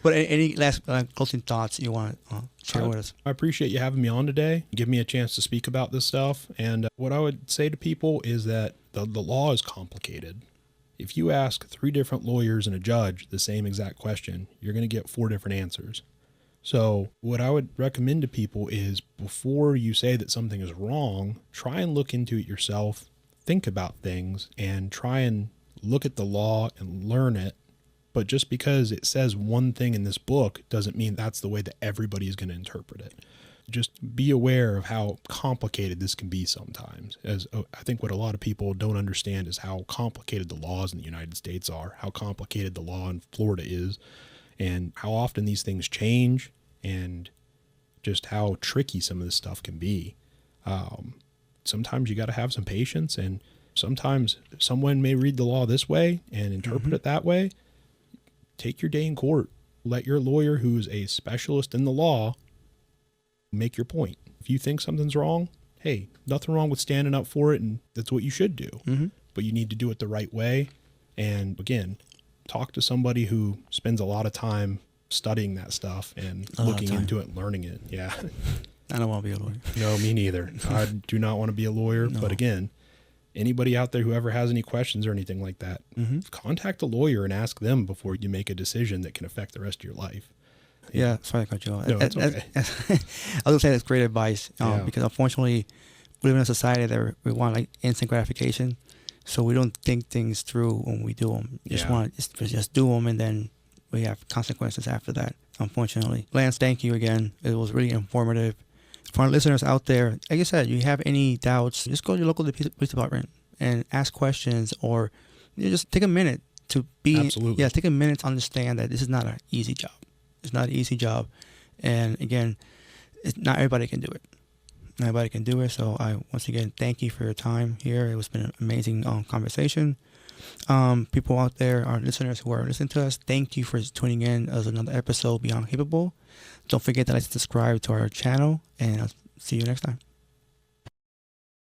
But any last closing thoughts you want to share with us? I appreciate you having me on today. Give me a chance to speak about this stuff. And what I would say to people is that the law is complicated. If you ask 3 different lawyers and a judge the same exact question, you're going to get 4 different answers. So what I would recommend to people is, before you say that something is wrong, try and look into it yourself, think about things, and try and look at the law and learn it. But just because it says one thing in this book doesn't mean that's the way that everybody is going to interpret it. Just be aware of how complicated this can be sometimes. As I think what a lot of people don't understand is how complicated the laws in the United States are, how complicated the law in Florida is, and how often these things change, and just how tricky some of this stuff can be. Sometimes you got to have some patience, and sometimes someone may read the law this way and interpret it that way. Take your day in court. Let your lawyer, who's a specialist in the law, make your point. If you think something's wrong, hey, nothing wrong with standing up for it, and that's what you should do. But you need to do it the right way. And again, talk to somebody who spends a lot of time studying that stuff and looking into it and learning it. Yeah. I don't want to be a lawyer. No, me neither. I do not want to be a lawyer. No. But again, anybody out there who ever has any questions or anything like that, contact a lawyer and ask them before you make a decision that can affect the rest of your life. Yeah, sorry to cut you off. No, it's okay. I was going to say that's great advice, because unfortunately we live in a society that we want like instant gratification, so we don't think things through when we do them. Just want to just do them, and then we have consequences after that, unfortunately. Lance, thank you again. It was really informative. For our listeners out there, like I said, you have any doubts, just go to your local police department and ask questions, or just take a minute to take a minute to understand that this is not an easy job. It's not an easy job. And again, not everybody can do it. Everybody can do it. So I once again thank you for your time here. It was been an amazing conversation. People out there, our listeners who are listening to us, thank you for tuning in as another episode Beyond Capable. Don't forget to like, subscribe to our channel, and I'll see you next time.